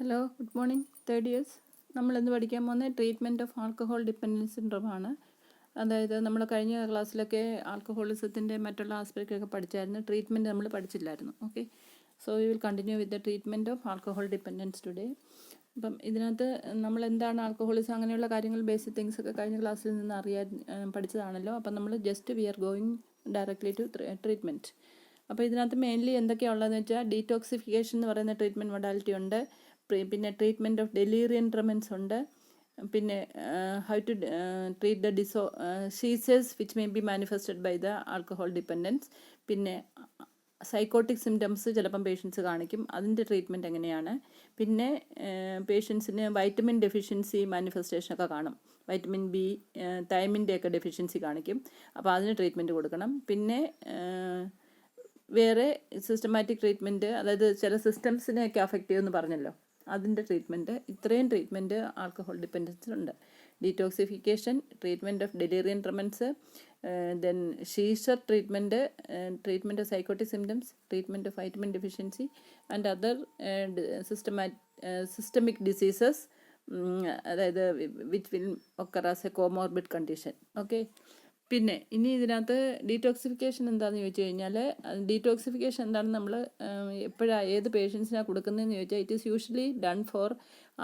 Hello, good morning third years. നമ്മളിന്ന് പഠിക്കാൻ പോകുന്ന ട്രീറ്റ്മെൻറ്റ് ഓഫ് ആൽക്കഹോൾ ഡിപ്പെൻഡൻസ് സിൻഡ്രോമാണ്. അതായത് നമ്മൾ കഴിഞ്ഞ ക്ലാസ്സിലൊക്കെ ആൽക്കഹോളിസത്തിൻ്റെ മറ്റുള്ള ആസ്പെക്റ്റൊക്കെ പഠിച്ചായിരുന്നു. ട്രീറ്റ്മെൻറ്റ് നമ്മൾ പഠിച്ചില്ലായിരുന്നു. Okay, so you will continue with the treatment of alcohol dependence today. അപ്പം ഇതിനകത്ത് നമ്മൾ എന്താണ് ആൽക്കഹോളിസം അങ്ങനെയുള്ള കാര്യങ്ങൾ ബേസിക് തിങ്സ് ഒക്കെ കഴിഞ്ഞ ക്ലാസ്സിൽ നിന്ന് പഠിച്ചതാണല്ലോ. അപ്പം നമ്മൾ just we are going directly to treatment. അപ്പോൾ ഇതിനകത്ത് മെയിൻലി എന്തൊക്കെയാണ് ഉള്ളതെന്ന് വെച്ചാൽ ഡീടോക്സിഫിക്കേഷൻ എന്ന് പറയുന്ന ട്രീറ്റ്മെൻറ്റ് മൊഡാലിറ്റി ഉണ്ട്. പിന്നെ ട്രീറ്റ്മെൻറ്റ് ഓഫ് ഡെലീറിയൻ ട്രെമൻസ് ഉണ്ട്. പിന്നെ how to treat the seizures which may be manifested by the alcohol dependence. പിന്നെ സൈക്കോട്ടിക് സിംറ്റംസ് ചിലപ്പം പേഷ്യൻസ് കാണിക്കും, അതിൻ്റെ ട്രീറ്റ്മെൻറ്റ് എങ്ങനെയാണ്. പിന്നെ പേഷ്യൻസിന് വൈറ്റമിൻ ഡെഫിഷ്യൻസി മാനിഫെസ്റ്റേഷനൊക്കെ കാണും. വൈറ്റമിൻ ബി, തൈമിൻ്റെ ഒക്കെ ഡെഫിഷ്യൻസി കാണിക്കും. അപ്പോൾ അതിന് ട്രീറ്റ്മെൻറ്റ് കൊടുക്കണം. പിന്നെ വേറെ സിസ്റ്റമാറ്റിക് ട്രീറ്റ്മെൻറ്റ്, അതായത് ചില സിസ്റ്റംസിനെയൊക്കെ അഫക്റ്റ് ചെയ്യുമെന്ന് പറഞ്ഞല്ലോ, അതിൻ്റെ ട്രീറ്റ്മെൻറ്റ്. ഇത്രയും ട്രീറ്റ്മെൻറ്റ് ആൽക്കഹോൾ ഡിപ്പെൻഡൻസിലുണ്ട്. Detoxification, treatment of delirium tremens, then seizure treatment, treatment of psychotic symptoms, treatment of vitamin deficiency and other systemic diseases, അതായത് which will occur as a comorbid condition. Okay, പിന്നെ ഇനി ഇതിനകത്ത് detoxification എന്താണെന്ന് ചോദിച്ചു കഴിഞ്ഞാൽ, detoxification എന്താണെന്ന് നമ്മൾ എപ്പോഴാണ് ഏത് പേഷ്യൻസിനാണ് കൊടുക്കുന്നതെന്ന് ചോദിച്ചാൽ, it is usually done for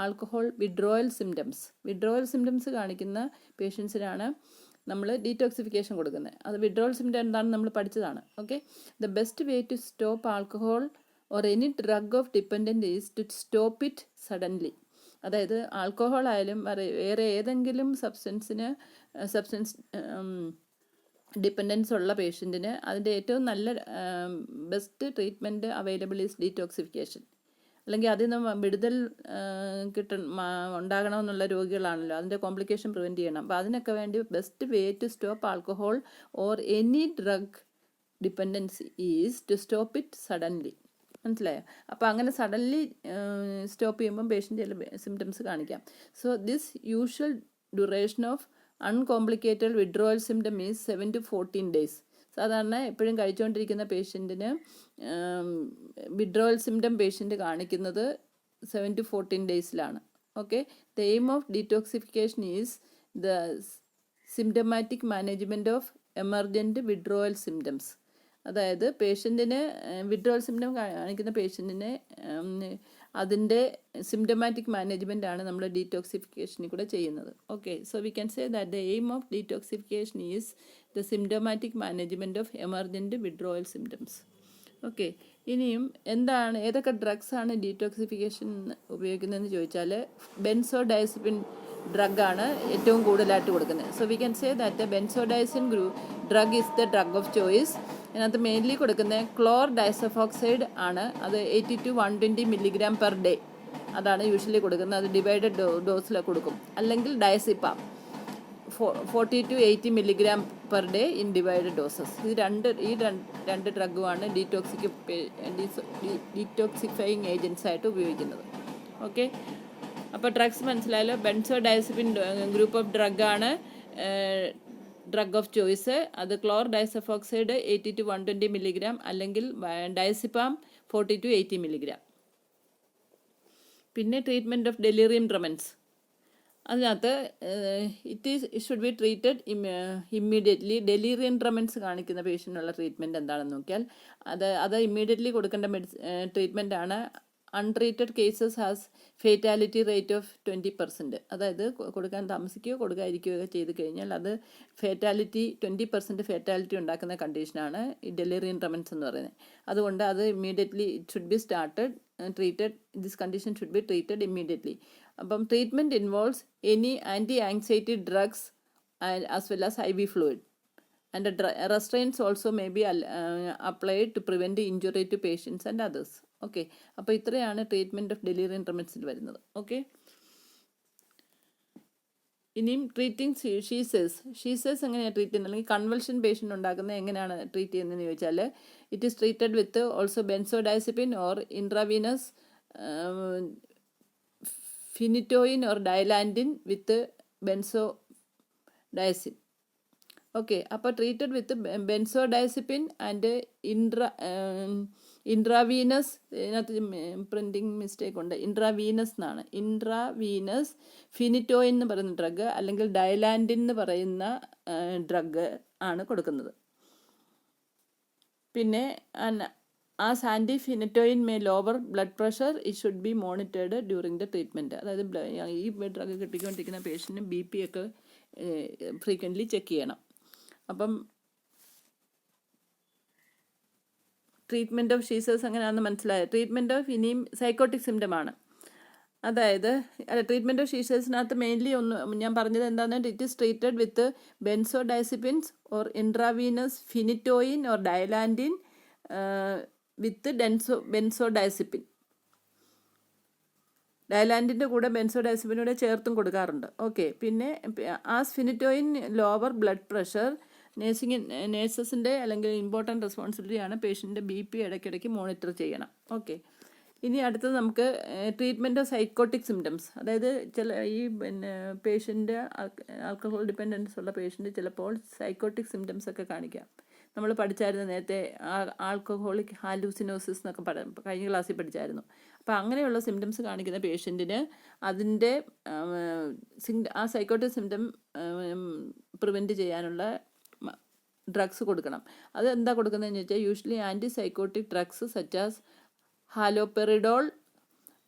alcohol withdrawal symptoms കാണിക്കുന്ന പേഷ്യൻസിനാണ് നമ്മൾ ഡീടോക്സിഫിക്കേഷൻ കൊടുക്കുന്നത്. അത് വിഡ്രോവൽ സിംറ്റം എന്താണെന്ന് നമ്മൾ പഠിച്ചതാണ്. Okay, the best way to stop alcohol or any drug of dependent is to stop it suddenly. അതായത് ആൽക്കഹോൾ ആയാലും വേറെ ഏതെങ്കിലും സബ്സ്റ്റൻസ് ഡിപ്പെൻഡൻസ് ഉള്ള പേഷ്യൻറ്റിന് അതിൻ്റെ ഏറ്റവും നല്ല best treatment available is detoxification. അല്ലെങ്കിൽ അതിൽ നിന്ന് വിടുതൽ ഉണ്ടാകണമെന്നുള്ള രോഗികളാണല്ലോ, അതിൻ്റെ കോംപ്ലിക്കേഷൻ പ്രിവെൻറ്റ് ചെയ്യണം. അപ്പോൾ അതിനൊക്കെ വേണ്ടി best way to stop alcohol or any drug dependency is to stop it suddenly. മനസ്സിലായോ? അപ്പോൾ അങ്ങനെ സഡൻലി സ്റ്റോപ്പ് ചെയ്യുമ്പം പേഷ്യൻ്റ് ചില സിംറ്റംസ് കാണിക്കാം. So this usual duration of uncomplicated withdrawal symptom is 7 to 14 days. സാധാരണ എപ്പോഴും കഴിച്ചുകൊണ്ടിരിക്കുന്ന പേഷ്യൻറ്റിന് വിഡ്രോവൽ സിംറ്റം പേഷ്യൻ്റ് കാണിക്കുന്നത് 7 to 14 daysലാണ്. Okay, the aim of detoxification is the symptomatic management of emergent withdrawal symptoms. അതായത് പേഷ്യൻറ്റിന് വിഡ്രോവൽ സിംറ്റം കാണിക്കുന്ന പേഷ്യൻറ്റിന് അതിൻ്റെ സിംറ്റമാറ്റിക് മാനേജ്മെൻ്റ് ആണ് നമ്മൾ ഡീടോക്സിഫിക്കേഷനിൽ കൂടെ ചെയ്യുന്നത്. Okay, so we can say that the aim of detoxification is the symptomatic management of emergent withdrawal symptoms. Okay, ഇനിയും ഏതൊക്കെ ഡ്രഗ്സാണ് ഡീടോക്സിഫിക്കേഷൻ ഉപയോഗിക്കുന്നതെന്ന് ചോദിച്ചാൽ, ബെൻസോഡയസെപിൻ ഡ്രഗാണ് ഏറ്റവും കൂടുതലായിട്ട് കൊടുക്കുന്നത്. So we can say that benzodiazepine drug is the drug of choice. ഇതിനകത്ത് mainly കൊടുക്കുന്നത് ക്ലോർ ഡൈസഫോക്സൈഡ് ആണ്. അത് 80 to 120 milligram per day അതാണ് യൂഷ്വലി കൊടുക്കുന്നത്. അത് ഡിവൈഡഡ് ഡോസിൽ കൊടുക്കും. അല്ലെങ്കിൽ diazepam 40 to 80 milligram per day in divided doses. ഈ രണ്ട് ഡ്രഗുമാണ് ഡീടോക്സിഫൈയിങ് ഏജൻസ് ആയിട്ട് ഉപയോഗിക്കുന്നത്. ഓക്കെ, അപ്പോൾ ഡ്രഗ്സ് മനസ്സിലായല്ലോ. ബെൻസോഡയസെപിൻ ഗ്രൂപ്പ് ഓഫ് ഡ്രഗാണ് ഡ്രഗ് ഓഫ് ചോയ്സ്. അത് ക്ലോർ ഡൈസഫോക്സൈഡ് 80 to 120 milligram, അല്ലെങ്കിൽ ഡയസിപ്പാം 40 to 80 milligram. പിന്നെ ട്രീറ്റ്മെൻറ്റ് ഓഫ് ഡെലീറിയം ട്രെമൻസ്, അതിനകത്ത് it should be treated immediately. Delirium tremens കാണിക്കുന്ന പേഷ്യൻ്റിനുള്ള ട്രീറ്റ്മെൻറ്റ് എന്താണെന്ന് നോക്കിയാൽ, അത് ഇമ്മീഡിയറ്റ്ലി കൊടുക്കേണ്ട ട്രീറ്റ്മെൻ്റ് ആണ്. Untreated cases has fatality rate of 20%. അതായത് കൊടുക്കാൻ താമസിക്കുകയോ കൊടുക്കാതിരിക്കുകയോ ചെയ്ത് കഴിഞ്ഞാൽ അത് 20% ഫേറ്റാലിറ്റി ഉണ്ടാക്കുന്ന കണ്ടീഷനാണ് ഈ ഡെലീറിയൻ ട്രെമൻസ് എന്ന് പറയുന്നത്. അതുകൊണ്ട് അത് immediately it should be treated. This condition should be treated immediately. അപ്പം treatment involves any anti anxiety drugs as well as IV fluid. And restraints also may be applied to prevent injury to patients and others. Okay, അപ്പോൾ ഇത്രയാണ് treatment of ഡെലീറിയൻ ട്രെമൻസിൽ വരുന്നത്. Okay, ഇനിയും treating ഷീസേഴ്സ് എങ്ങനെയാണ് treat ചെയ്യുന്നത്, അല്ലെങ്കിൽ convulsion patient ഉണ്ടാക്കുന്നത് എങ്ങനെയാണ് treat ചെയ്യുന്നതെന്ന് ചോദിച്ചാൽ, it is treated with also benzodiazepine or intravenous phenytoin or Dilantin with benzodiazepine. Okay, അപ്പോൾ treated with benzodiazepine and intravenous, ഇതിനകത്ത് പ്രിൻറ്റിങ് മിസ്റ്റേക്ക് ഉണ്ട്, ഇൻട്രാവീനസ് എന്നാണ്. ഇൻട്രാവീനസ് ഫിനിറ്റോയിൻ എന്ന് പറയുന്ന ഡ്രഗ് അല്ലെങ്കിൽ ഡയലാൻഡിൻ എന്ന് പറയുന്ന ഡ്രഗ് ആണ് കൊടുക്കുന്നത്. പിന്നെ as antiphenytoin may lower blood pressure it should be monitored during the treatment. അതായത് ഈ ഡ്രഗ് കിട്ടിക്കൊണ്ടിരിക്കുന്ന പേഷ്യൻറ്റിന് BP ഒക്കെ ഫ്രീക്വൻ്റ്ലി ചെക്ക് ചെയ്യണം. അപ്പം ട്രീറ്റ്മെൻറ്റ് ഓഫ് ഷീസേഴ്സ് എങ്ങനെയാണെന്ന് മനസ്സിലായത്. ട്രീറ്റ്മെൻറ്റ് ഓഫ് ഇനിയും സൈക്കോട്ടിക് സിംറ്റമാണ്. അതായത് ട്രീറ്റ്മെൻറ്റ് ഓഫ് ഷീസേഴ്സിനകത്ത് മെയിൻലി ഞാൻ പറഞ്ഞത് എന്താണെന്ന്, it is treated with benzodiazepines or intravenous phenytoin or Dilantin with benzodiazepine. ഡയലാൻഡിൻ്റെ കൂടെ ബെൻസോഡൈസിപ്പിനൂടെ ചേർത്തും കൊടുക്കാറുണ്ട്. ഓക്കെ. പിന്നെ as phenytoin lower blood pressure, നേഴ്സസിൻ്റെ അല്ലെങ്കിൽ ഇമ്പോർട്ടൻറ്റ് റെസ്പോൺസിബിലിറ്റിയാണ് പേഷ്യൻ്റെ BP ഇടയ്ക്കിടയ്ക്ക് മോണിറ്റർ ചെയ്യണം. ഓക്കെ. ഇനി അടുത്തത് നമുക്ക് ട്രീറ്റ്മെൻറ്റ് ഓഫ് സൈക്കോട്ടിക് സിംറ്റംസ്. അതായത് പേഷ്യൻ്റ് ആൽക്കഹോൾ ഡിപ്പെൻഡൻസ് ഉള്ള പേഷ്യൻ്റ് ചിലപ്പോൾ സൈക്കോട്ടിക് സിംറ്റംസ് ഒക്കെ കാണിക്കാം. നമ്മൾ പഠിച്ചായിരുന്നു നേരത്തെ ആൽക്കഹോളിക് ഹാലൂസിനോസിസ് എന്നൊക്കെ കഴിഞ്ഞ ക്ലാസ്സിൽ പഠിച്ചായിരുന്നു. അപ്പോൾ അങ്ങനെയുള്ള സിംറ്റംസ് കാണിക്കുന്ന പേഷ്യൻറ്റിന് അതിൻ്റെ ആ സൈക്കോട്ടിക് സിംറ്റം പ്രിവെൻറ്റ് ചെയ്യാനുള്ള ഡ്രഗ്സ് കൊടുക്കണം. അത് എന്താ കൊടുക്കുന്നതെന്ന് വെച്ചാൽ യൂഷ്വലി ആൻറ്റിസൈക്കോട്ടിക് ഡ്രഗ്സ് സച്ചാസ് ഹാലോപെറിഡോൾ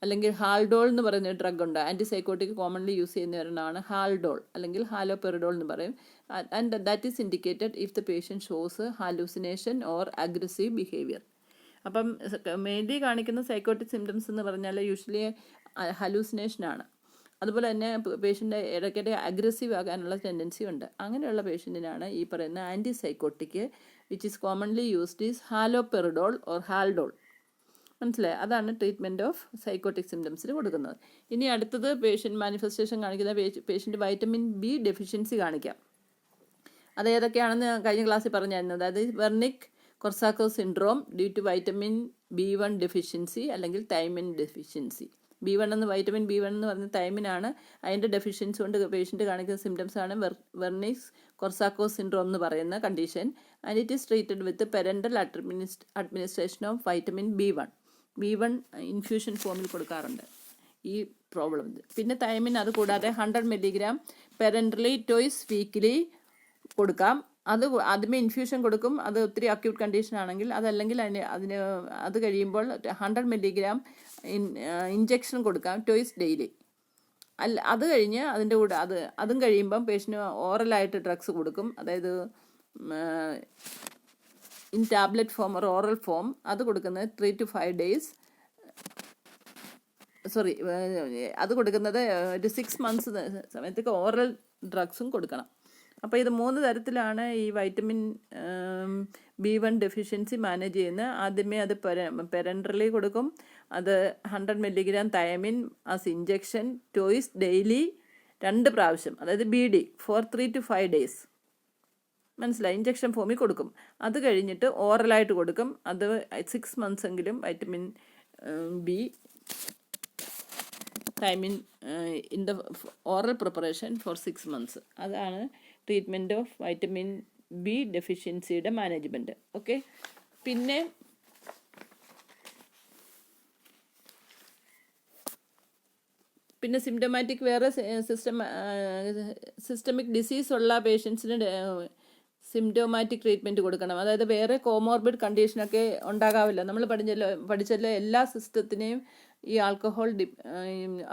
അല്ലെങ്കിൽ ഹാൾഡോൾ എന്ന് പറയുന്ന ഡ്രഗ് ഉണ്ട്. ആൻറ്റിസൈക്കോട്ടിക് കോമൺലി യൂസ് ചെയ്യുന്ന ഒരെണ്ണമാണ് ഹാൾഡോൾ അല്ലെങ്കിൽ ഹാലോപെറിഡോൾ എന്ന് പറയും. And that is indicated if the patient shows hallucination or aggressive behaviour. അപ്പം മെയിൻലി കാണിക്കുന്ന സൈക്കോട്ടിക് സിംറ്റംസ് എന്ന് പറഞ്ഞാൽ യൂഷ്വലി ഹലൂസിനേഷനാണ്. അതുപോലെ തന്നെ പേഷ്യൻ്റ് ഇടയ്ക്കിടെ അഗ്രസീവ് ആകാനുള്ള ടെൻഡൻസി ഉണ്ട്. അങ്ങനെയുള്ള പേഷ്യൻറ്റിനാണ് ഈ പറയുന്ന antipsychotic which is commonly used is haloperidol or Haldol. മനസ്സിലായി? അതാണ് ട്രീറ്റ്മെൻറ്റ് ഓഫ് സൈക്കോട്ടിക് സിംറ്റംസിന് കൊടുക്കുന്നത്. ഇനി അടുത്തത് പേഷ്യൻ്റ് മാനിഫെസ്റ്റേഷൻ കാണിക്കുന്ന പേഷ്യൻ്റ് വൈറ്റമിൻ B ഡെഫിഷ്യൻസി കാണിക്കാം. അത് ഏതൊക്കെയാണെന്ന് കഴിഞ്ഞ ക്ലാസ്സിൽ പറഞ്ഞായിരുന്നു. അതായത് Wernicke Korsakoff syndrome due to vitamin B1 deficiency അല്ലെങ്കിൽ thiamine deficiency. B1 vitamin B1 എന്ന് പറയുന്ന തൈമിനാണ്. അതിൻ്റെ ഡെഫിഷ്യൻസി കൊണ്ട് പേഷ്യൻ്റ് കാണിക്കുന്ന സിംറ്റംസാണ് വെർണിക് കൊർസാക്കോസ് സിൻഡ്രോം എന്ന് പറയുന്ന condition. And it is treated with parental administration of vitamin B1 infusion ഫോമിൽ കൊടുക്കാറുണ്ട് ഈ പ്രോബ്ലം. പിന്നെ തൈമിൻ അത് കൂടാതെ 100 mg പെരൻ്റലി ട്വൈസ് വീക്കിലി കൊടുക്കാം. ആദ്യമേ ഇൻഫ്യൂഷൻ കൊടുക്കും. അത് ഒത്തിരി അക്യൂട്ട് കണ്ടീഷൻ ആണെങ്കിൽ. അതല്ലെങ്കിൽ അത് കഴിയുമ്പോൾ 100 mg ഇഞ്ചക്ഷൻ കൊടുക്കാം ട്വൈസ് ഡെയിലി. അത് കഴിഞ്ഞ് അതിൻ്റെ കൂടെ അതും കഴിയുമ്പം പേഷ്യന് ഓറലായിട്ട് ഡ്രഗ്സ് കൊടുക്കും. അതായത് in tablet form or oral form. അത് കൊടുക്കുന്നത് 3 to 5 days. അത് കൊടുക്കുന്നത് ഒരു 6 months സമയത്തേക്ക് ഓറൽ ഡ്രഗ്സും കൊടുക്കണം. അപ്പോൾ ഇത് 3 തരത്തിലാണ് ഈ വൈറ്റമിൻ B1 ഡെഫിഷ്യൻസി മാനേജ് ചെയ്യുന്നത്. ആദ്യമേ അത് പെരൻ്റലി കൊടുക്കും. അത് 100 mg thiamine as injection twice daily 2 പ്രാവശ്യം, അതായത് BD ഫോർ 3 to 5 days. മനസ്സിലായി? ഇഞ്ചക്ഷൻ ഫോമിൽ കൊടുക്കും. അത് കഴിഞ്ഞിട്ട് ഓറലായിട്ട് കൊടുക്കും. അത് 6 months എങ്കിലും vitamin B thiamine in the oral preparation for 6 months. അതാണ് ട്രീറ്റ്മെൻറ്റ് ഓഫ് വൈറ്റമിൻ B ഡെഫിഷ്യൻസിയുടെ മാനേജ്മെൻറ്റ്. ഓക്കെ. പിന്നെ സിംറ്റമാറ്റിക് വേറെ സിസ്റ്റമിക് ഡിസീസ് ഉള്ള പേഷ്യൻസിന് സിംറ്റോമാറ്റിക് ട്രീറ്റ്മെൻറ്റ് കൊടുക്കണം. അതായത് വേറെ കോമോർബിഡ് കണ്ടീഷനൊക്കെ ഉണ്ടാകാവില്ല. നമ്മൾ പഠിച്ചല്ലോ എല്ലാ സിസ്റ്റത്തിനെയും ഈ ആൽക്കഹോൾ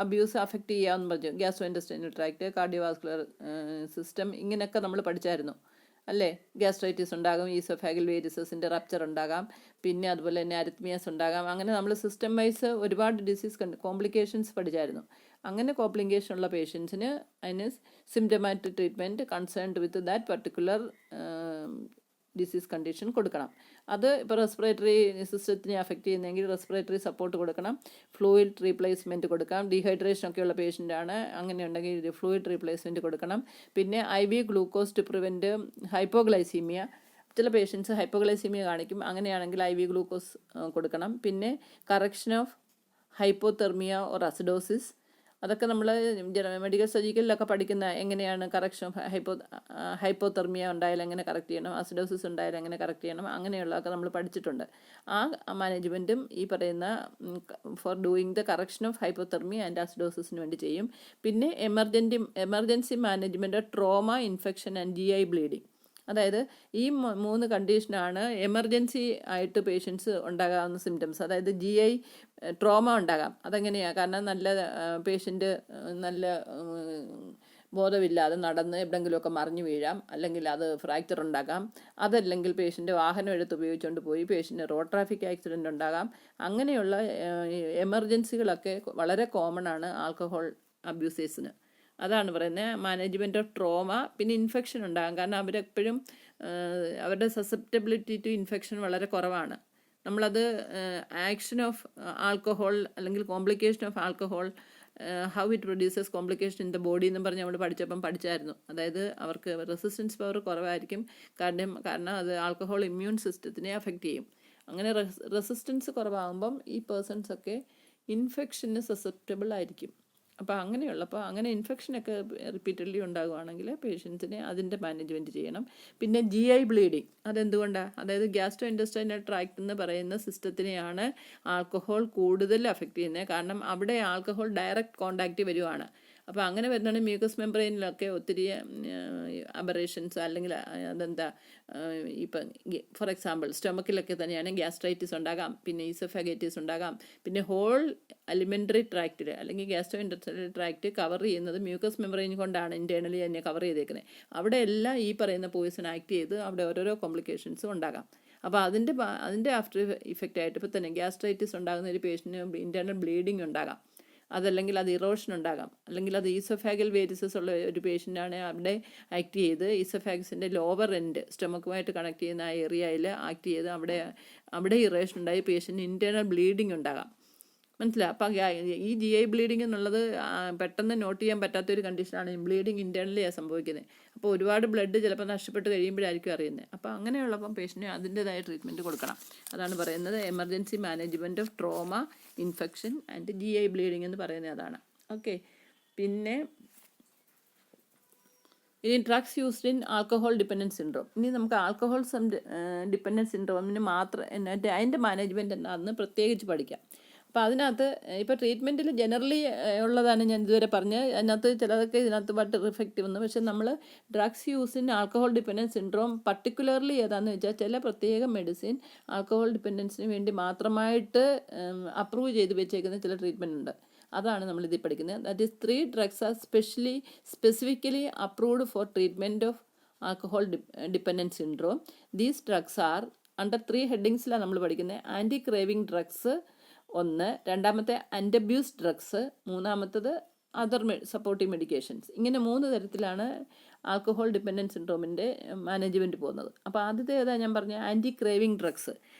അബ്യൂസ് അഫക്റ്റ് ചെയ്യാമെന്ന് പറഞ്ഞു. ഗ്യാസ്ട്രോ ഇൻറ്റെസ്റ്റൈനൽ ട്രാക്ട്, കാർഡിയോവാസ്കുലർ സിസ്റ്റം, ഇങ്ങനെയൊക്കെ നമ്മൾ പഠിച്ചായിരുന്നു അല്ലേ? ഗ്യാസ്ട്രൈറ്റിസ് ഉണ്ടാകും, ഈസോഫാഗൽ വേരിസസിൻ്റെ റപ്ചർ ഉണ്ടാകാം, പിന്നെ അതുപോലെ തന്നെ അരിത്മിയാസ് ഉണ്ടാകാം. അങ്ങനെ നമ്മൾ സിസ്റ്റം വൈസ് ഒരുപാട് ഡിസീസ് കോംപ്ലിക്കേഷൻസ് പഠിച്ചായിരുന്നു. അങ്ങനെ കോംപ്ലിക്കേഷൻ ഉള്ള പേഷ്യൻസിന് അതിന് symptomatic treatment concerned with that particular disease condition കൊടുക്കണം. അത് ഇപ്പോൾ റെസ്പിറേറ്ററി സിസ്റ്റത്തിനെ അഫക്റ്റ് ചെയ്യുന്നെങ്കിൽ റെസ്പിറേറ്ററി സപ്പോർട്ട് കൊടുക്കണം, ഫ്ലൂയിഡ് റീപ്ലേസ്മെൻറ്റ് കൊടുക്കാം. ഡീഹൈഡ്രേഷൻ ഒക്കെ ഉള്ള പേഷ്യൻ്റാണ്, അങ്ങനെ ഉണ്ടെങ്കിൽ ഫ്ലൂയിഡ് റീപ്ലേസ്മെൻറ്റ് കൊടുക്കണം. പിന്നെ IV glucose to prevent hypoglycaemia. ചില പേഷ്യൻസ് ഹൈപ്പോഗ്ലൈസീമിയ കാണിക്കും, അങ്ങനെയാണെങ്കിൽ IV ഗ്ലൂക്കോസ് കൊടുക്കണം. പിന്നെ correction of hypothermia or acidosis, അതൊക്കെ നമ്മൾ മെഡിക്കൽ സർജിക്കലിലൊക്കെ പഠിക്കുന്ന എങ്ങനെയാണ് കറക്ഷൻ ഹൈപ്പോതെർമിയ ഉണ്ടായാലും എങ്ങനെ കറക്റ്റ് ചെയ്യണം, അസിഡോസിസ് ഉണ്ടായാലും എങ്ങനെ കറക്റ്റ് ചെയ്യണം, അങ്ങനെയുള്ളതൊക്കെ നമ്മൾ പഠിച്ചിട്ടുണ്ട്. ആ മാനേജ്മെൻറ്റും ഈ പറയുന്ന for doing the correction of hypothermia and അസിഡോസിസിന് വേണ്ടി ചെയ്യും. പിന്നെ emergency management trauma, infection and GI bleeding. അതായത് ഈ 3 കണ്ടീഷനാണ് എമർജൻസി ആയിട്ട് പേഷ്യൻസ് ഉണ്ടാകാവുന്ന സിംറ്റംസ്. അതായത് GI ട്രോമ ഉണ്ടാകാം. അതെങ്ങനെയാണ്? കാരണം നല്ല പേഷ്യൻ്റ് നല്ല ബോധമില്ലാതെ നടന്ന് എവിടെയെങ്കിലുമൊക്കെ മറിഞ്ഞു വീഴാം, അല്ലെങ്കിൽ അത് ഫ്രാക്ചർ ഉണ്ടാകാം. അതല്ലെങ്കിൽ പേഷ്യൻ്റ് വാഹനം എടുത്ത് ഉപയോഗിച്ചുകൊണ്ട് പോയി പേഷ്യൻ്റ് റോഡ് ട്രാഫിക് ആക്സിഡൻ്റ് ഉണ്ടാകാം. അങ്ങനെയുള്ള എമർജൻസികളൊക്കെ വളരെ കോമൺ ആണ് ആൽക്കഹോൾ അബ്യൂസേഴ്സിന്. അതാണ് പറയുന്നത് മാനേജ്മെൻറ്റ് ഓഫ് ട്രോമ. പിന്നെ ഇൻഫെക്ഷൻ ഉണ്ടാകാം, കാരണം അവരെപ്പോഴും അവരുടെ സസെപ്റ്റബിലിറ്റി ടു ഇൻഫെക്ഷൻ വളരെ കുറവാണ്. നമ്മളത് ആക്ഷൻ ഓഫ് ആൽക്കഹോൾ അല്ലെങ്കിൽ complication of alcohol, how it produces complication in the body എന്നും പറഞ്ഞ് നമ്മൾ പഠിച്ചായിരുന്നു. അതായത് അവർക്ക് റെസിസ്റ്റൻസ് പവർ കുറവായിരിക്കും, കാരണം അത് ആൽക്കഹോൾ ഇമ്മ്യൂൺ സിസ്റ്റത്തിനെ അഫക്റ്റ് ചെയ്യും. അങ്ങനെ റെസിസ്റ്റൻസ് കുറവാകുമ്പം ഈ പേഴ്സൺസൊക്കെ ഇൻഫെക്ഷന് സസെപ്റ്റബിൾ ആയിരിക്കും. അപ്പോൾ അങ്ങനെ ഇൻഫെക്ഷനൊക്കെ റിപ്പീറ്റഡ്ലി ഉണ്ടാകുവാണെങ്കിൽ പേഷ്യൻസിനെ അതിൻ്റെ മാനേജ്മെൻറ്റ് ചെയ്യണം. പിന്നെ GI ബ്ലീഡിങ്, അതെന്തുകൊണ്ടാണ്? അതായത് ഗ്യാസ്ട്രോ ഇൻറ്റെസ്റ്റൈനൽ ട്രാക്ട് എന്ന് പറയുന്ന സിസ്റ്റത്തിനെയാണ് ആൽക്കഹോൾ കൂടുതൽ അഫക്റ്റ് ചെയ്യുന്നത്. കാരണം അവിടെ ആൽക്കഹോൾ ഡയറക്റ്റ് കോണ്ടാക്റ്റ് വരുവാണ്. അപ്പോൾ അങ്ങനെ വരുന്നതാണ് മ്യൂക്കസ് മെംബ്രെയിനിലൊക്കെ ഒത്തിരി അബറേഷൻസ്, അല്ലെങ്കിൽ അതെന്താ, ഇപ്പം ഫോർ എക്സാമ്പിൾ സ്റ്റൊമക്കിലൊക്കെ തന്നെയാണ് ഗ്യാസ്ട്രൈറ്റിസ് ഉണ്ടാകാം, പിന്നെ ഈസോഫാഗൈറ്റിസ് ഉണ്ടാകാം. പിന്നെ ഹോൾ അലിമെൻ്ററി ട്രാക്റ്റിൽ അല്ലെങ്കിൽ ഗ്യാസ്ട്രോ ഇൻറ്റെസ്റ്റൈനൽ ട്രാക്റ്റ് കവർ ചെയ്യുന്നത് മ്യൂക്കസ് മെംബ്രെയിൻ കൊണ്ടാണ്, ഇൻറ്റേർണലി തന്നെ കവർ ചെയ്തേക്കുന്നത്. അവിടെ എല്ലാം ഈ പറയുന്ന പോയിസൺ ആക്ട് ചെയ്ത് അവിടെ ഓരോരോ കോംപ്ലിക്കേഷൻസും ഉണ്ടാകാം. അപ്പോൾ അതിൻ്റെ ആഫ്റ്റർ ഇഫക്റ്റ് ആയിട്ട് ഇപ്പോൾ തന്നെ ഗ്യാസ്ട്രൈറ്റിസ് ഉണ്ടാകുന്ന ഒരു പേഷ്യൻറ്റിന് ഇൻറ്റേർണൽ ബ്ലീഡിങ് ഉണ്ടാകാം, അതല്ലെങ്കിൽ അത് ഇറോഷൻ ഉണ്ടാകാം, അല്ലെങ്കിൽ അത് ഈസോഫാഗൽ വേരിസസ് ഉള്ള ഒരു പേഷ്യൻ്റാണ് അവിടെ ആക്ട് ചെയ്ത് ഈസോഫാഗസിൻ്റെ ലോവർ എൻഡ് സ്റ്റൊമക്കുമായിട്ട് കണക്ട് ചെയ്യുന്ന ആ ഏരിയയിൽ ആക്ട് ചെയ്ത് അവിടെ ഇറേഷൻ ഉണ്ടായി പേഷ്യൻ്റ് ഇൻറ്റേർണൽ ബ്ലീഡിങ് ഉണ്ടാകാം. മനസ്സിലായി? അപ്പം ഈ GI ബ്ലീഡിങ് എന്നുള്ളത് പെട്ടെന്ന് നോട്ട് ചെയ്യാൻ പറ്റാത്തൊരു കണ്ടീഷനാണ്. ബ്ലീഡിങ് ഇൻറ്റേർണലിയാണ് സംഭവിക്കുന്നത്. അപ്പോൾ ഒരുപാട് ബ്ലഡ് ചിലപ്പോൾ നഷ്ടപ്പെട്ട് കഴിയുമ്പോഴായിരിക്കും അറിയുന്നത്. അപ്പോൾ അങ്ങനെയുള്ളപ്പം പേഷ്യൻറ്റിന് അതിൻ്റെതായ ട്രീറ്റ്മെൻറ്റ് കൊടുക്കണം. അതാണ് പറയുന്നത് emergency management of trauma, infection and GI bleeding എന്ന് പറയുന്നത് അതാണ്. ഓക്കെ. പിന്നെ ഇനി drugs used in alcohol dependence syndrome. ഇനി നമുക്ക് ആൽക്കഹോൾ ഡിപ്പെൻഡൻസ് സിൻഡ്രോമിന് മാത്രം അതിൻ്റെ മാനേജ്മെൻറ്റ് എന്താണെന്ന് പ്രത്യേകിച്ച് പഠിക്കാം. അപ്പോൾ അതിനകത്ത് ഇപ്പോൾ ട്രീറ്റ്മെൻറ്റിൽ ജനറലി ഉള്ളതാണ് ഞാൻ ഇതുവരെ പറഞ്ഞത്. അതിനകത്ത് ചിലതൊക്കെ ഇതിനകത്ത് ബട്ട് ഇഫക്റ്റീവ് വന്നു. പക്ഷേ നമ്മൾ drugs use in alcohol dependence syndrome particularly ഏതാണെന്ന് വെച്ചാൽ ചില പ്രത്യേക മെഡിസിൻ ആൽക്കഹോൾ ഡിപ്പെൻഡൻസിന് വേണ്ടി മാത്രമായിട്ട് അപ്രൂവ് ചെയ്ത് വെച്ചേക്കുന്ന ചില ട്രീറ്റ്മെൻറ്റ് ഉണ്ട്. അതാണ് നമ്മളിതിൽ പഠിക്കുന്നത്. That is 3 drugs are specifically approved for treatment of alcohol dependence syndrome. These drugs are under 3 ഹെഡിങ്സിലാണ് നമ്മൾ പഠിക്കുന്നത്. ആൻറ്റി ക്രേവിംഗ് ഡ്രഗ്സ് 1, രണ്ടാമത്തെ അൻറ്റബ്യൂസ് ഡ്രഗ്സ്, മൂന്നാമത്തത് അതർ സപ്പോർട്ടീവ് മെഡിക്കേഷൻസ്. ഇങ്ങനെ 3 തരത്തിലാണ് ആൽക്കഹോൾ ഡിപ്പെൻഡൻസ് സിൻഡ്രോമിൻ്റെ മാനേജ്മെൻറ്റ് പോകുന്നത്. അപ്പോൾ ആദ്യത്തെ ഏതാ ഞാൻ പറഞ്ഞ ആൻറ്റി ക്രേവിംഗ് ഡ്രഗ്സ്.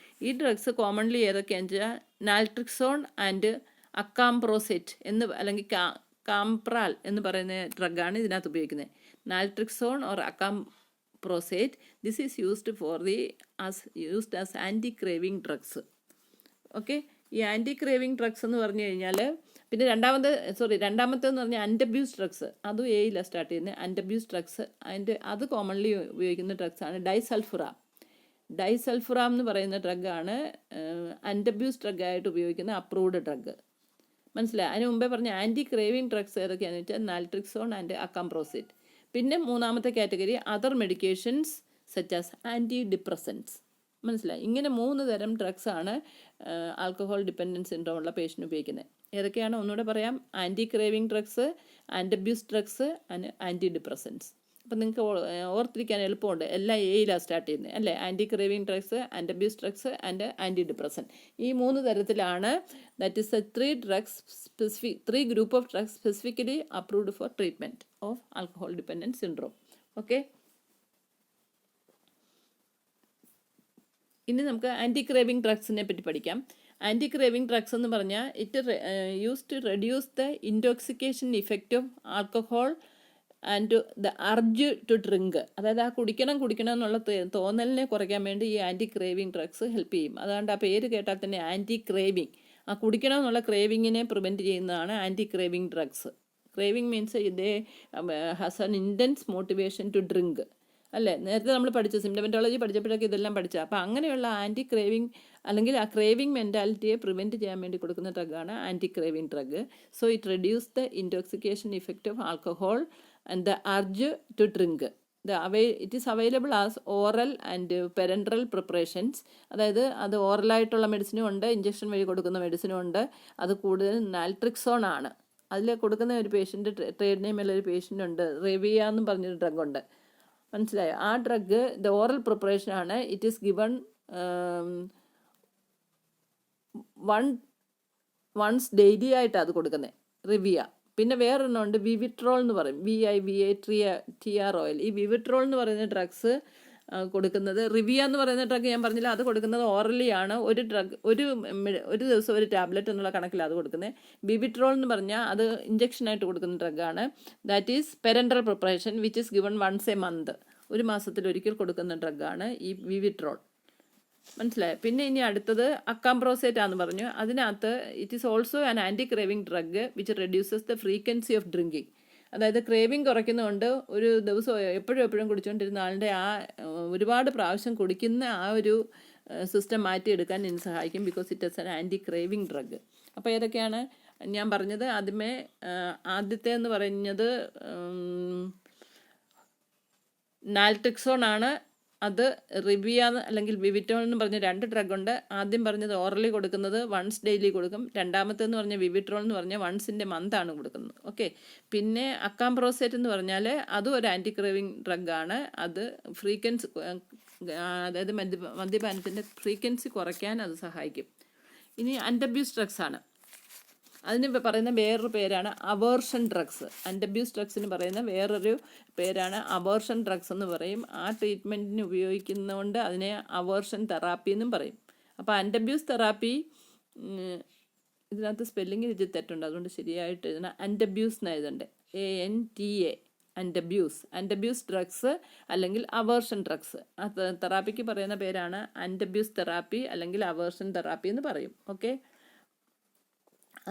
ഈ ഡ്രഗ്സ് കോമൺലി ഏതൊക്കെയാണെന്ന് വെച്ചാൽ നാൽട്രിക്സോൺ ആൻഡ് അക്കാംപ്രോസെറ്റ് അല്ലെങ്കിൽ കാംപ്രാൽ എന്ന് പറയുന്ന ഡ്രഗാണ് ഇതിനകത്ത് ഉപയോഗിക്കുന്നത്. Naltrexone or acamprosate, this is used as anti craving drugs. Okay. ഈ ആൻറ്റി ക്രേവിംഗ് ഡ്രഗ്സ് എന്ന് പറഞ്ഞു കഴിഞ്ഞാൽ പിന്നെ രണ്ടാമത്തെന്ന് പറഞ്ഞാൽ അൻറ്റബ്യൂസ് ഡ്രഗ്സ്. അതും എയിലാണ് സ്റ്റാർട്ട് ചെയ്യുന്നത്. അൻറ്റബ്യൂസ് ഡ്രഗ്സ് അത് കോമൺലി ഉപയോഗിക്കുന്ന ഡ്രഗ്സാണ് ഡൈസൾഫുറാം എന്ന് പറയുന്ന ഡ്രഗാണ് അൻറ്റബ്യൂസ് ഡ്രഗായിട്ട് ഉപയോഗിക്കുന്ന അപ്രൂവ്ഡ് ഡ്രഗ്. മനസ്സിലായി? അതിന് മുമ്പേ പറഞ്ഞ ആൻറ്റി ക്രേവിംഗ് ഡ്രഗ്സ് ഏതൊക്കെയാണെന്ന് വെച്ചാൽ നാൽട്രിക്സോൺ ആൻഡ് അക്കാംപ്രോസെറ്റ്. പിന്നെ മൂന്നാമത്തെ category other medications such as anti depressants. മനസ്സിലായി? ഇങ്ങനെ 3 തരം ഡ്രഗ്സാണ് ആൽക്കഹോൾ ഡിപ്പെൻഡൻസ് സിൻഡ്രോം ഉള്ള പേഷ്യൻ്റ് ഉപയോഗിക്കുന്നത്. ഏതൊക്കെയാണ് ഒന്നുകൂടെ പറയാം. Anti craving drugs, Antabuse drugs and anti depressants. അപ്പം നിങ്ങൾക്ക് ഓർത്തിരിക്കാൻ എളുപ്പമുണ്ട്. എല്ലാം എയിലാണ് സ്റ്റാർട്ട് ചെയ്യുന്നത് അല്ലേ? Anti craving drugs, Antabuse drugs and anti depressant. ഈ 3 തരത്തിലാണ്. That is 3 group of drugs specifically approved for treatment of alcohol dependence syndrome. Okay. ഇനി നമുക്ക് ആൻറ്റി ക്രേവിംഗ് ഡ്രഗ്സിനെ പറ്റി പഠിക്കാം. ആൻറ്റി ക്രേവിംഗ് ഡ്രഗ്സ് എന്ന് പറഞ്ഞാൽ use to reduce the intoxication effect of alcohol and the urge to drink. അതായത് ആ കുടിക്കണം എന്നുള്ള തോന്നലിനെ കുറയ്ക്കാൻ വേണ്ടി ഈ ആൻറ്റി ക്രേവിംഗ് ഡ്രഗ്സ് ഹെൽപ്പ് ചെയ്യും. അതുകൊണ്ട് ആ പേര് കേട്ടാൽ തന്നെ ആൻറ്റി ക്രേവിംഗ്, ആ കുടിക്കണമെന്നുള്ള ക്രേവിങ്ങിനെ പ്രിവെൻറ്റ് ചെയ്യുന്നതാണ് anti craving drugs. Craving means ഇതേ has an intense motivation to drink അല്ലേ. നേരത്തെ നമ്മൾ പഠിച്ച സിംറ്റമെറ്റോളജി പഠിച്ചപ്പോഴൊക്കെ ഇതെല്ലാം പഠിച്ച. അപ്പോൾ അങ്ങനെയുള്ള ആൻറ്റി ക്രേവിങ് അല്ലെങ്കിൽ ആ ക്രേവിങ് മെൻറ്റാലിറ്റിയെ പ്രിവെൻറ്റ് ചെയ്യാൻ വേണ്ടി കൊടുക്കുന്ന ഡ്രഗാണ് anti craving drug. So it reduce the intoxication effect of alcohol and the urge to drink. It is available as oral and parenteral preparations. അതായത് അത് ഓറലായിട്ടുള്ള മെഡിസിനും ഉണ്ട്, ഇഞ്ചക്ഷൻ വഴി കൊടുക്കുന്ന മെഡിസിനും ഉണ്ട്. അത് കൂടുതൽ നാൽട്രിക്സോൺ ആണ്. അതിൽ കൊടുക്കുന്ന ഒരു പേഷ്യൻ്റ്, ട്രേഡ് നെയിമുള്ള ഒരു പേഷ്യൻ്റ് ഉണ്ട്, റെവിയ എന്നും പറഞ്ഞൊരു ഡ്രഗുണ്ട്. മനസ്സിലായോ? ആ ഡ്രഗ് ദ ഓറൽ പ്രിപ്പറേഷനാണ്. It is given once daily ആയിട്ടാണ് അത് കൊടുക്കുന്നത്, റിവിയ. പിന്നെ വേറൊരെണ്ണം ഉണ്ട് വിവിട്രോൾ എന്ന് പറയും, VIVA-TR. ഈ വിവിട്രോൾ എന്ന് പറയുന്ന ഡ്രഗ്സ് കൊടുക്കുന്നത്, റിവിയ എന്ന് പറയുന്ന ഡ്രഗ് ഞാൻ പറഞ്ഞില്ല, അത് കൊടുക്കുന്നത് ഓറലി ആണ്. ഒരു ദിവസം ഒരു ടാബ്ലറ്റ് എന്നുള്ള കണക്കിലാണ് അത് കൊടുക്കുന്നത്. വിവിട്രോൾ എന്ന് പറഞ്ഞാൽ അത് ഇഞ്ചക്ഷനായിട്ട് കൊടുക്കുന്ന ഡ്രഗാണ്. That is parenteral preparation which is given once a month. ഒരു മാസത്തിൽ ഒരിക്കൽ കൊടുക്കുന്ന ഡ്രഗാണ് ഈ വിവിട്രോൾ. മനസ്സിലായോ? പിന്നെ ഇനി അടുത്തത് അക്കാംപ്രോസേറ്റ് ആണെന്ന് പറഞ്ഞു. അതിനകത്ത് it is also an anti craving drug which reduces the frequency of drinking. അതായത് ക്രേവിങ് കുറയ്ക്കുന്നതുകൊണ്ട് ഒരു ദിവസം എപ്പോഴും കുടിച്ചുകൊണ്ടിരുന്ന ആളുടെ ആ ഒരുപാട് പ്രാവശ്യം കുടിക്കുന്ന ആ ഒരു സിസ്റ്റം മാറ്റിയെടുക്കാൻ ഇതിന് സഹായിക്കും. Because it is an anti craving drug. അപ്പോൾ ഏതൊക്കെയാണ് ഞാൻ പറഞ്ഞത്? ആദ്യത്തെ എന്ന് പറയുന്നത് നാൽട്രിക്സോൺ ആണ്. അത് റിവിയ അല്ലെങ്കിൽ വിവിട്രോൾ എന്ന് പറഞ്ഞ 2 ഡ്രഗുണ്ട്. ആദ്യം പറഞ്ഞത് ഓറലി കൊടുക്കുന്നത് വൺസ് ഡെയിലി കൊടുക്കും. രണ്ടാമത്തെന്ന് പറഞ്ഞാൽ വിവിട്രോൾ എന്ന് പറഞ്ഞാൽ വൺസിൻ്റെ മന്താണ് കൊടുക്കുന്നത്. ഓക്കെ. പിന്നെ അക്കാംപ്രോസേറ്റ് എന്ന് പറഞ്ഞാൽ അതും ഒരു ആൻറ്റി ക്രേവിങ് ഡ്രഗാണ്. അത് ഫ്രീക്വൻസി, അതായത് മദ്യപാനത്തിൻ്റെ ഫ്രീക്വൻസി കുറയ്ക്കാൻ അത് സഹായിക്കും. ഇനി അൻഅബ്യൂസ് ഡ്രഗ്സ് ആണ്. അതിന് പറയുന്ന വേറൊരു പേരാണ് അവേർഷൻ ഡ്രഗ്സ്. അൻഅബ്യൂസ് ഡ്രഗ്സിന് പറയുന്ന വേറൊരു പേരാണ് അവേർഷൻ ഡ്രഗ്സ് എന്ന് പറയും. ആ ട്രീറ്റ്മെൻറ്റിന് ഉപയോഗിക്കുന്നതുകൊണ്ട് അതിനെ അവേർഷൻ തെറാപ്പി എന്നും പറയും. അപ്പോൾ അൻഅബ്യൂസ് തെറാപ്പി, ഇതിനകത്ത് സ്പെല്ലിങ്ങിൽ ഇത് തെറ്റുണ്ട്, അതുകൊണ്ട് ശരിയായിട്ട് എഴുതണം. അൻഅബ്യൂസ് എന്ന് എഴുതണ്ട്, ANTA, അൻഅബ്യൂസ് ഡ്രഗ്സ് അല്ലെങ്കിൽ അവേർഷൻ ഡ്രഗ്സ്. ആ തെറാപ്പിക്ക് പറയുന്ന പേരാണ് അൻഅബ്യൂസ് തെറാപ്പി അല്ലെങ്കിൽ അവേർഷൻ തെറാപ്പി എന്ന് പറയും. ഓക്കെ.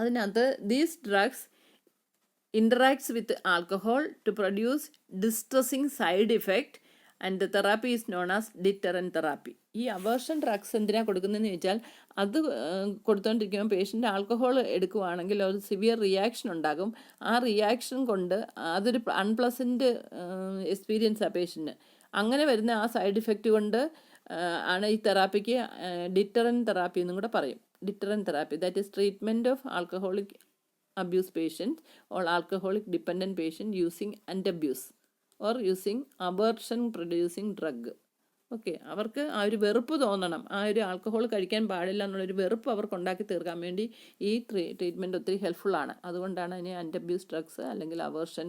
അതിനകത്ത് these drugs interacts with alcohol to produce distressing side effect and the therapy is known as deterrent therapy. ഈ അവേർഷൻ ഡ്രഗ്സ് എന്തിനാണ് കൊടുക്കുന്നതെന്ന് ചോദിച്ചാൽ, അത് കൊടുത്തുകൊണ്ടിരിക്കുമ്പോൾ പേഷ്യൻ്റ് ആൽക്കഹോൾ എടുക്കുകയാണെങ്കിൽ ഒരു സിവിയർ റിയാക്ഷൻ ഉണ്ടാകും. ആ റിയാക്ഷൻ കൊണ്ട് അതൊരു അൺപ്ലസൻറ്റ് എക്സ്പീരിയൻസാണ് പേഷ്യൻറ്റിന്. അങ്ങനെ വരുന്ന ആ സൈഡ് ഇഫക്റ്റ് കൊണ്ട് ആണ് ഈ തെറാപ്പിക്ക് ഡിറ്ററൻ തെറാപ്പി എന്നും കൂടെ പറയും. Deterrent therapy, that is treatment of alcoholic abuse patients or alcoholic dependent patient using antabuse or using aversion producing drug. Okay. അവർക്ക് ആ ഒരു വെറുപ്പ് തോന്നണം, ആ ഒരു ആൽക്കഹോൾ കഴിക്കാൻ പാടില്ല എന്നുള്ളൊരു വെറുപ്പ് അവർക്ക് ഉണ്ടാക്കി തീർക്കാൻ വേണ്ടി ഈ ട്രീറ്റ്മെൻറ്റ് ഒത്തിരി ഹെൽപ്ഫുള്ളാണ്. അതുകൊണ്ടാണ് അതിനെ അൻഅബ്യൂസ് ഡ്രഗ്സ് അല്ലെങ്കിൽ അവേർഷൻ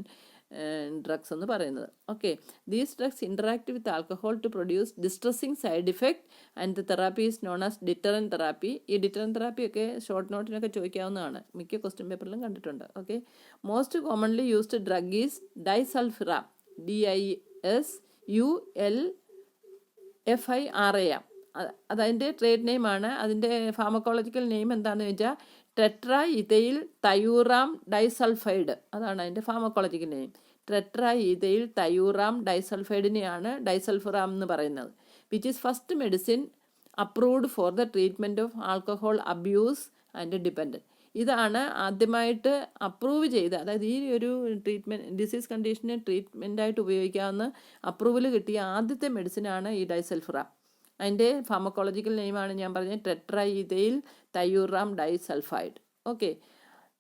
ഡ്രഗ്സ് എന്ന് പറയുന്നത്. Okay. These drugs interact with alcohol to produce distressing side effect and the therapy is known as deterrent therapy. ഈ ഡിറ്ററൻ തെറാപ്പിയൊക്കെ ഷോർട്ട് നോട്ടിനൊക്കെ ചോദിക്കാവുന്നതാണ്, മിക്ക ക്വസ്റ്റ്യൻ പേപ്പറിലും കണ്ടിട്ടുണ്ട്. Okay. Most commonly used drug is disulfiram, DISULFIRAM. അതതിൻ്റെ trade നെയിമാണ്. അതിൻ്റെ pharmacological name എന്താണെന്ന് വെച്ചാൽ tetra ethyl thiuram disulfide. അതാണ് അതിൻ്റെ pharmacological name. Tetra ethyl thiuram ഡൈസൾഫൈഡിനെയാണ് ഡൈസൾഫിറാം എന്ന് പറയുന്നത്. Which is first medicine approved for the treatment of alcohol abuse and dependent. ഇതാണ് ആദ്യമായിട്ട് അപ്രൂവ് ചെയ്ത, അതായത് ഈ ഒരു ഡിസീസ് കണ്ടീഷനെ ട്രീറ്റ്മെൻറ്റായിട്ട് ഉപയോഗിക്കാവുന്ന അപ്രൂവൽ കിട്ടിയ ആദ്യത്തെ മെഡിസിനാണ് ഈ ഡൈസൾഫിറാം. അതിൻ്റെ ഫാർമക്കോളജിക്കൽ നെയിമാണ് ഞാൻ പറഞ്ഞത് tetra ethyl thiuram disulfide. Okay.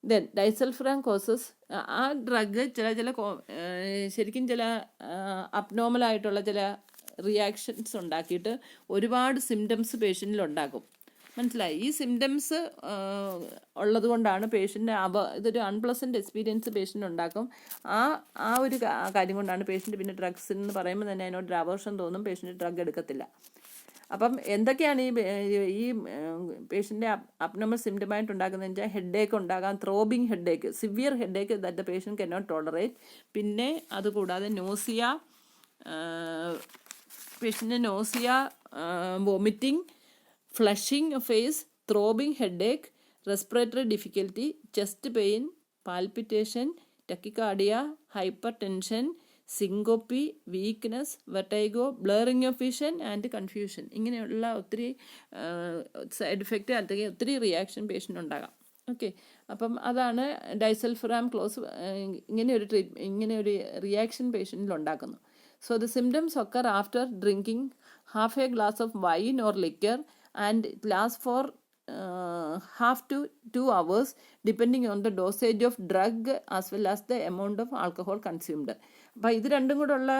Then disulfiram causes, ആ ഡ്രഗ് ശരിക്കും ചില അബ്നോർമലായിട്ടുള്ള ചില റിയാക്ഷൻസ് ഉണ്ടാക്കിയിട്ട് ഒരുപാട് സിംറ്റംസ് പേഷ്യൻറ്റിൽ ഉണ്ടാക്കും. മനസ്സിലായി? ഈ സിംറ്റംസ് ഉള്ളത് കൊണ്ടാണ് പേഷ്യൻ്റ് ഇതൊരു അൺപ്ലസൻറ്റ് എക്സ്പീരിയൻസ് പേഷ്യൻ്റ് ഉണ്ടാക്കും. ആ ഒരു കാര്യം കൊണ്ടാണ് പേഷ്യൻ്റ് പിന്നെ ഡ്രഗ്സ് എന്ന് പറയുമ്പോൾ തന്നെ അതിനോടൊരു അവേർഷൻ തോന്നും, പേഷ്യൻ്റ് ഡ്രഗ് എടുക്കത്തില്ല. അപ്പം എന്തൊക്കെയാണ് ഈ പേഷ്യൻ്റെ അബ്നോർമൽ സിംറ്റമായിട്ട് ഉണ്ടാക്കുന്നതെന്ന് വെച്ചാൽ ഹെഡേക്ക് ഉണ്ടാകാം, throbbing headache, severe headache that the patient cannot tolerate. പിന്നെ അതുകൂടാതെ nausea, patient nausea, vomiting, flushing face, throbbing headache, respiratory difficulty, chest pain, palpitation, tachycardia, hypertension, syncope, weakness, vertigo, blurring of vision and confusion. ഇങ്ങനെയുള്ള ഒത്തിരി side effect അല്ലെങ്കിൽ ഒത്തിരി reaction patient ഉണ്ടാകാം. Okay, അപ്പം അതാണ് disulfiram close ഇങ്ങനെ ഒരു reaction പേഷ്യൻറ്റിൽ ഉണ്ടാക്കുന്നു. So the symptoms occur after drinking half a glass of wine or liquor and it last for half to 2 hours depending on the dosage of drug as well as the amount of alcohol consumed. അപ്പോൾ ഇത് രണ്ടും കൂടെ ഉള്ള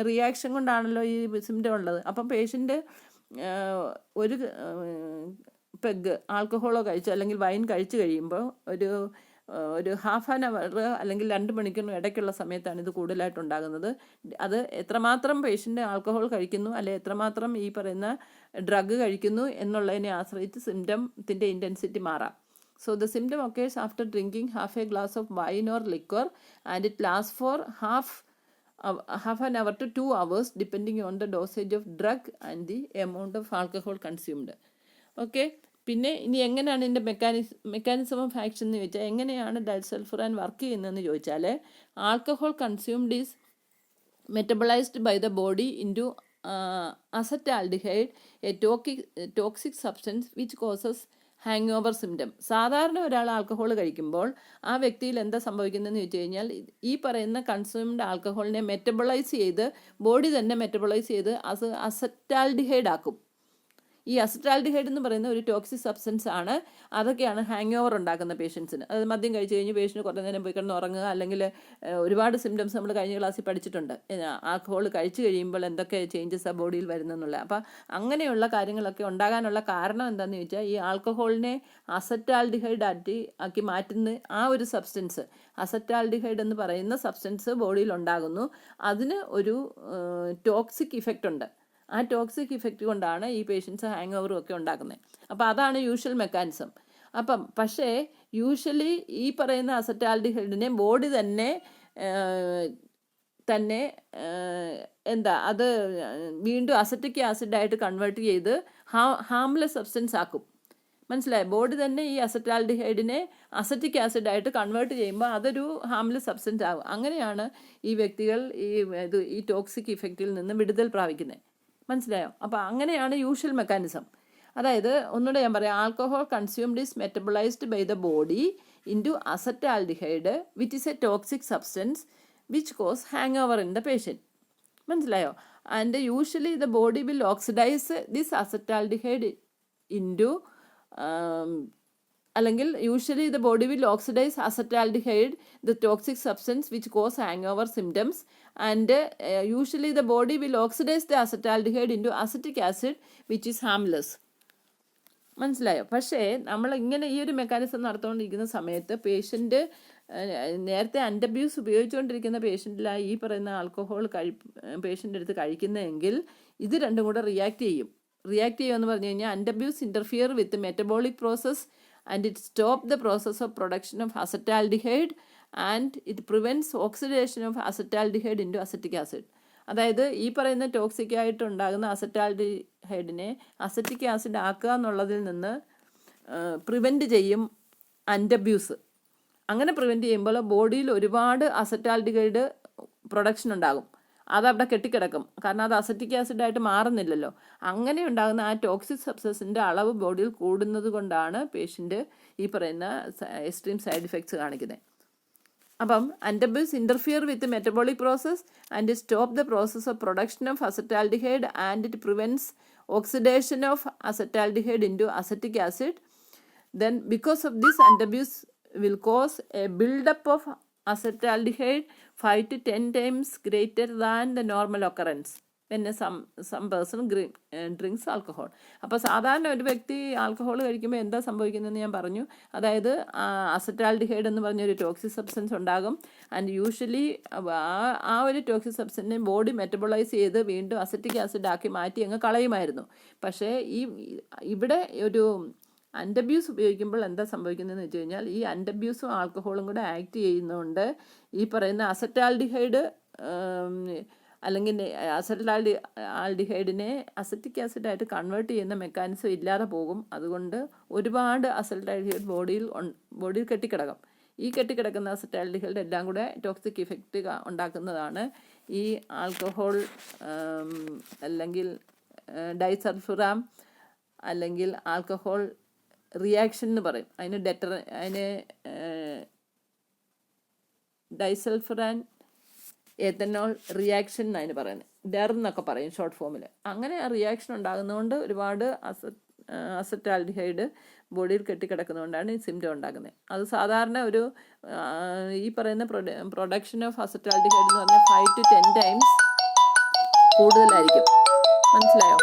reaction കൊണ്ടാണല്ലോ ഈ symptom ഉള്ളത്. അപ്പം patient ഒരു പെഗ് ആൽക്കഹോളോ കഴിച്ചു അല്ലെങ്കിൽ വൈൻ കഴിച്ചു കഴിയുമ്പോൾ ഒരു ഹാഫ് ആൻ അവർ അല്ലെങ്കിൽ 2 മണിക്കൂറിന് ഇടയ്ക്കുള്ള സമയത്താണ് ഇത് കൂടുതലായിട്ടുണ്ടാകുന്നത്. അത് എത്രമാത്രം പേഷ്യൻ്റ് ആൽക്കഹോൾ കഴിക്കുന്നു അല്ലെങ്കിൽ എത്രമാത്രം ഈ പറയുന്ന ഡ്രഗ് കഴിക്കുന്നു എന്നുള്ളതിനെ ആശ്രയിച്ച് സിംറ്റത്തിൻ്റെ ഇൻറ്റൻസിറ്റി മാറാം. So the symptom occurs after drinking half a glass of wine or liquor and it last for half an hour to 2 hours depending on the dosage of drug and the amount of alcohol consumed. Okay, പിന്നെ ഇനി എങ്ങനെയാണ് ഇതിൻ്റെ mechanism of action എന്ന് ചോദിച്ചാൽ എങ്ങനെയാണ് ഡൈസൾഫിറാൻ work ചെയ്യുന്നതെന്ന് ചോദിച്ചാൽ alcohol consumed is metabolised by the body into acetaldehyde, a toxic substance which causes hangover symptom. സാധാരണ ഒരാൾ ആൽക്കഹോൾ കഴിക്കുമ്പോൾ ആ വ്യക്തിയിൽ എന്താ സംഭവിക്കുന്നതെന്ന് ചോദിച്ചു കഴിഞ്ഞാൽ ഈ പറയുന്ന കൺസ്യൂംഡ് ആൽക്കഹോളിനെ മെറ്റബിളൈസ് ചെയ്ത് ബോഡി തന്നെ മെറ്റബിളൈസ് ചെയ്ത് അസറ്റാൽഡിഹൈഡ് ആക്കും. ഈ അസറ്റാൽഡിഹൈഡ് എന്ന് പറയുന്ന ഒരു ടോക്സിക് സബ്സ്റ്റൻസ് ആണ്. അതൊക്കെയാണ് ഹാങ് ഓവർ ഉണ്ടാക്കുന്ന പേഷ്യൻസിന്. അത് മദ്യം കഴിച്ച് കഴിഞ്ഞ് പേഷ്യൻ്റ് കുറേ നേരം പോയി കിടന്ന് ഉറങ്ങുക, അല്ലെങ്കിൽ ഒരുപാട് സിംറ്റംസ് നമ്മൾ കഴിഞ്ഞ ക്ലാസ്സിൽ പഠിച്ചിട്ടുണ്ട് ആൽക്കഹോൾ കഴിച്ച് കഴിയുമ്പോൾ എന്തൊക്കെ ചേഞ്ചസ് ആ ബോഡിയിൽ വരുന്നെന്നുള്ള. അപ്പോൾ അങ്ങനെയുള്ള കാര്യങ്ങളൊക്കെ ഉണ്ടാകാനുള്ള കാരണം എന്താണെന്ന് ചോദിച്ചാൽ ഈ ആൽക്കഹോളിനെ അസറ്റാൽഡിഹൈഡ് ആക്കി മാറ്റുന്ന ആ ഒരു സബ്സ്റ്റൻസ്, അസറ്റാൽഡിഹൈഡ് എന്ന് പറയുന്ന സബ്സ്റ്റൻസ് ബോഡിയിൽ ഉണ്ടാകുന്നു. അതിന് ഒരു ടോക്സിക് ഇഫക്റ്റ് ഉണ്ട്. ആ ടോക്സിക് ഇഫക്റ്റ് കൊണ്ടാണ് ഈ പേഷ്യൻസ് ഹാങ് ഓവറും ഒക്കെ ഉണ്ടാക്കുന്നത്. അപ്പോൾ അതാണ് യൂഷ്വൽ മെക്കാനിസം. പക്ഷേ യൂഷ്വലി ഈ പറയുന്ന അസറ്റാൽഡിഹൈഡിനെ ബോഡി തന്നെ അത് വീണ്ടും അസറ്റിക് ആസിഡായിട്ട് കൺവേർട്ട് ചെയ്ത് ഹാംലെസ് സബ്സ്റ്റൻസ് ആക്കും. മനസ്സിലായി? ബോഡി തന്നെ ഈ അസറ്റാൽഡിഹൈഡിനെ അസറ്റിക് ആസിഡായിട്ട് കൺവേർട്ട് ചെയ്യുമ്പോൾ അതൊരു ഹാംലെസ് സബ്സ്റ്റൻസ് ആകും. അങ്ങനെയാണ് ഈ വ്യക്തികൾ ഈ ടോക്സിക് ഇഫക്റ്റിൽ നിന്ന് വിടുതൽ പ്രാപിക്കുന്നത്. മനസ്സിലായോ? അപ്പോൾ അങ്ങനെയാണ് യൂഷ്വൽ മെക്കാനിസം. അതായത് ഒന്നുകൂടെ ഞാൻ പറയാം, alcohol consumed is metabolised by the body into acetaldehyde which is a toxic substance which cause hangover in the patient. മനസ്സിലായോ? And usually the body will oxidise this acetaldehyde into അല്ലെങ്കിൽ usually the body will oxidise acetaldehyde the toxic substance which cause hangover symptoms and usually the body will oxidise the acetaldehyde into acetic acid which is harmless. മനസ്സിലായോ? പക്ഷേ നമ്മൾ ഇങ്ങനെ ഈ ഒരു mechanism നടത്തുകൊണ്ടിരിക്കുന്ന സമയത്ത് patient നേരത്തെ അൻറ്റബ്യൂസ് ഉപയോഗിച്ചുകൊണ്ടിരിക്കുന്ന പേഷ്യൻറ്റിലായി ഈ പറയുന്ന ആൽക്കഹോൾ പേഷ്യൻ്റെ അടുത്ത് കഴിക്കുന്നതെങ്കിൽ ഇത് രണ്ടും കൂടെ റിയാക്ട് ചെയ്യുമെന്ന് പറഞ്ഞു കഴിഞ്ഞാൽ Antabuse interfere with metabolic process and it stops the process of production of acetaldehyde and it prevents oxidation of acetaldehyde into acetic acid. അതായത് ഈ പറയുന്ന ടോക്സിക് ആയിട്ട് ഉണ്ടാകുന്ന അസറ്റാൽഡിഹൈഡിനെ അസറ്റിക് ആസിഡ് ആക്കുക എന്നുള്ളതിൽ നിന്ന് പ്രിവെൻറ്റ് ചെയ്യും അൻറ്റബ്യൂസ്. അങ്ങനെ പ്രിവെൻറ്റ് ചെയ്യുമ്പോൾ ബോഡിയിൽ ഒരുപാട് അസറ്റാൽഡിഹൈഡ് പ്രൊഡക്ഷൻ ഉണ്ടാകും. അതവിടെ കെട്ടിക്കിടക്കും, കാരണം അത് അസറ്റിക് ആസിഡായിട്ട് മാറുന്നില്ലല്ലോ. അങ്ങനെ ഉണ്ടാകുന്ന ആ ടോക്സിക് സബ്സ്റ്റൻസിൻ്റെ അളവ് ബോഡിയിൽ കൂടുന്നത് കൊണ്ടാണ് പേഷ്യൻ്റ് ഈ പറയുന്ന എക്സ്ട്രീം സൈഡ് ഇഫക്ട്സ് കാണിക്കുന്നത്. അപ്പം Antabuse interfere with metabolic process and stop the process of production of acetaldehyde and it prevents oxidation of acetaldehyde into acetic acid. Then because of this Antabuse will cause a buildup of acetaldehyde 5 to 10 times greater than the normal occurrence when some person drinks alcohol. അപ്പോൾ സാധാരണ ഒരു വ്യക്തി alcohol കഴിക്കുമ്പോൾ എന്താ സംഭവിക്കുന്നതെന്ന് ഞാൻ പറഞ്ഞു. അതായത് അസറ്റാൽഡിഹൈഡ് എന്ന് പറഞ്ഞൊരു ടോക്സിക് സബ്സ്റ്റൻസ് ഉണ്ടാകും. ആൻഡ് യൂഷ്വലി ആ ഒരു ടോക്സിക് സബ്സ്റ്റൻസിനെ ബോഡി മെറ്റബോളൈസ് ചെയ്ത് വീണ്ടും അസറ്റിക് ആസിഡ് ആക്കി മാറ്റി അങ്ങ് കളയുമായിരുന്നു. പക്ഷേ ഇവിടെ ഒരു അൻറ്റബ്യൂസ് ഉപയോഗിക്കുമ്പോൾ എന്താ സംഭവിക്കുന്നതെന്ന് വെച്ച് കഴിഞ്ഞാൽ ഈ അൻറ്റബ്യൂസും ആൽക്കഹോളും കൂടെ ആക്ട് ചെയ്യുന്നതുകൊണ്ട് ഈ പറയുന്ന അസറ്റാൽഡിഹൈഡ് അല്ലെങ്കിൽ ആൽഡിഹൈഡിനെ അസറ്റിക് ആസിഡായിട്ട് കൺവേർട്ട് ചെയ്യുന്ന മെക്കാനിസം ഇല്ലാതെ പോകും. അതുകൊണ്ട് ഒരുപാട് അസറ്റാൽഡിഹൈഡ് ബോഡിയിൽ കെട്ടിക്കിടക്കും. ഈ കെട്ടിക്കിടക്കുന്ന അസറ്റാൽഡിഹൈഡ് എല്ലാം കൂടെ ടോക്സിക് ഇഫക്റ്റ് ഉണ്ടാക്കുന്നതാണ് ഈ ആൽക്കഹോൾ അല്ലെങ്കിൽ ഡൈസൾഫുറാം അല്ലെങ്കിൽ ആൽക്കഹോൾ റിയാക്ഷൻ എന്ന് പറയും. അതിന് ഡൈസൾഫുറാൻ എത്തനോൾ റിയാക്ഷൻ എന്നതിന് പറയുന്നത്, ഡെർ എന്നൊക്കെ പറയും ഷോർട്ട് ഫോമിൽ. അങ്ങനെ ആ റിയാക്ഷൻ ഉണ്ടാകുന്നതുകൊണ്ട് ഒരുപാട് അസറ്റാൽഡിഹൈഡ് ബോഡിയിൽ കെട്ടിക്കിടക്കുന്നതുകൊണ്ടാണ് ഈ സിംറ്റം ഉണ്ടാക്കുന്നത്. അത് സാധാരണ ഈ പറയുന്ന പ്രൊഡക്ഷൻ ഓഫ് അസറ്റാൽഡിഹൈഡ് എന്ന് പറഞ്ഞാൽ 5 to 10 times കൂടുതലായിരിക്കും. മനസ്സിലായോ?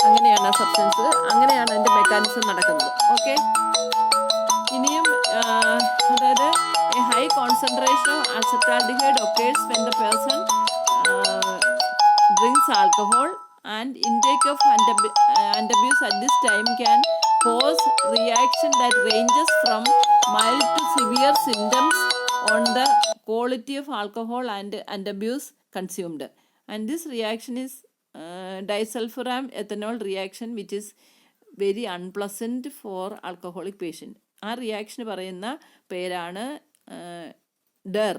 അങ്ങനെയാണ് ആ സബ്സ്റ്റൻസ്, അങ്ങനെയാണ് അതിൻ്റെ മെക്കാനിസം നടക്കുന്നത്. ഓക്കെ, ഇനിയും അതായത് a high concentration of acetaldehyde occurs when the person drinks alcohol, and intake of antabuse at this time can cause reaction that ranges from mild to severe symptoms on the quality of alcohol and antabuse consumed. And this reaction is disulfiram ethanol reaction, which is very unpleasant for alcoholic patient. ആ റിയാക്ഷന് പറയുന്ന പേരാണ് der,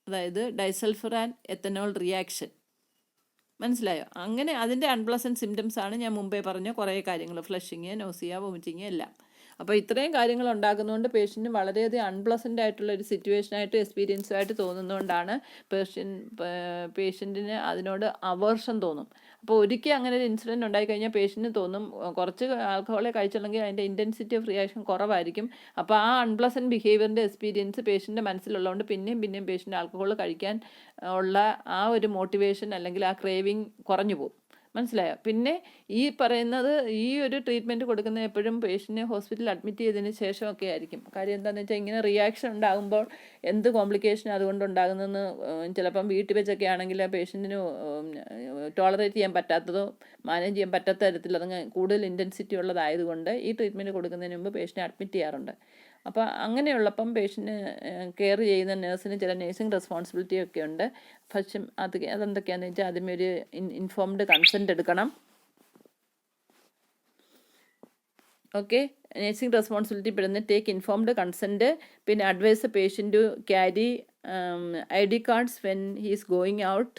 അതായത് ഡൈസൾഫുറാൻ ethanol reaction. മനസ്സിലായോ? അങ്ങനെ അതിൻ്റെ unpleasant symptoms ആണ് ഞാൻ മുമ്പേ പറഞ്ഞ കുറേ കാര്യങ്ങൾ, ഫ്ലഷിങ്, നോസിയ, വോമിറ്റിങ് എല്ലാം. അപ്പോൾ ഇത്രയും കാര്യങ്ങൾ ഉണ്ടാക്കുന്നതുകൊണ്ട് പേഷ്യൻറ്റിന് വളരെയധികം അൺപ്ലസൻ്റ് ആയിട്ടുള്ള ഒരു സിറ്റുവേഷനായിട്ട് എക്സ്പീരിയൻസായിട്ട് തോന്നുന്നതുകൊണ്ടാണ് പേഷ്യൻറ്റിന് അതിനോട് അവേർഷൻ തോന്നും. അപ്പോൾ ഒരിക്കൽ അങ്ങനെ ഒരു ഇൻസിഡൻറ്റ് ഉണ്ടായിക്കഴിഞ്ഞാൽ പേഷ്യൻറ്റിന് തോന്നും കുറച്ച് ആൽക്കഹോളെ കഴിച്ചുള്ളെങ്കിൽ അതിൻ്റെ ഇൻറ്റൻസിറ്റി ഓഫ് റിയാക്ഷൻ കുറവായിരിക്കും. അപ്പോൾ ആ അൺപ്ലസൻറ്റ് ബിഹേവിയറിൻ്റെ എക്സ്പീരിയൻസ് പേഷ്യൻ്റെ മനസ്സിലുള്ളതുകൊണ്ട് പിന്നെയും പേഷ്യൻ്റ് ആൽക്കഹോൾ കഴിക്കാൻ ഉള്ള ആ ഒരു മോട്ടിവേഷൻ അല്ലെങ്കിൽ ആ ക്രേവിങ് കുറഞ്ഞു പോകും. മനസ്സിലായോ? പിന്നെ ഈ പറയുന്നത് ഈ ഒരു ട്രീറ്റ്മെൻറ്റ് കൊടുക്കുന്ന എപ്പോഴും പേഷ്യൻറ്റിനെ ഹോസ്പിറ്റലിൽ അഡ്മിറ്റ് ചെയ്തതിന് ശേഷമൊക്കെ ആയിരിക്കും. കാര്യം എന്താണെന്ന് വെച്ചാൽ ഇങ്ങനെ റിയാക്ഷൻ ഉണ്ടാകുമ്പോൾ എന്ത് കോംപ്ലിക്കേഷൻ അതുകൊണ്ട് ഉണ്ടാകുന്നതെന്ന് ചിലപ്പം വീട്ടിൽ വെച്ചൊക്കെ ആണെങ്കിൽ പേഷ്യൻറ്റിന് ടോളറേറ്റ് ചെയ്യാൻ പറ്റാത്തതോ മാനേജ് ചെയ്യാൻ പറ്റാത്ത തരത്തിൽ അതങ്ങ് കൂടുതൽ ഇൻറ്റൻസിറ്റി ഉള്ളതായതുകൊണ്ട് ഈ ട്രീറ്റ്മെൻറ്റ് കൊടുക്കുന്നതിന് മുമ്പ് പേഷ്യൻറ്റിനെ അഡ്മിറ്റ് ചെയ്യാറുണ്ട്. അപ്പോൾ അങ്ങനെയുള്ളപ്പം പേഷ്യൻറ്റിന് കെയർ ചെയ്യുന്ന നേഴ്സിന് ചില നേഴ്സിംഗ് റെസ്പോൺസിബിലിറ്റി ഒക്കെ ഉണ്ട്. പക്ഷേ അതെന്തൊക്കെയാണെന്ന് വെച്ചാൽ ആദ്യമേ ഒരു ഇൻഫോംഡ് കൺസെൻറ്റ് എടുക്കണം. ഓക്കെ, നേഴ്സിംഗ് റെസ്പോൺസിബിലിറ്റി പെടുന്ന ടേക്ക് ഇൻഫോംഡ് കൺസെൻറ്റ്. പിന്നെ advise patient to carry ID cards when he is going out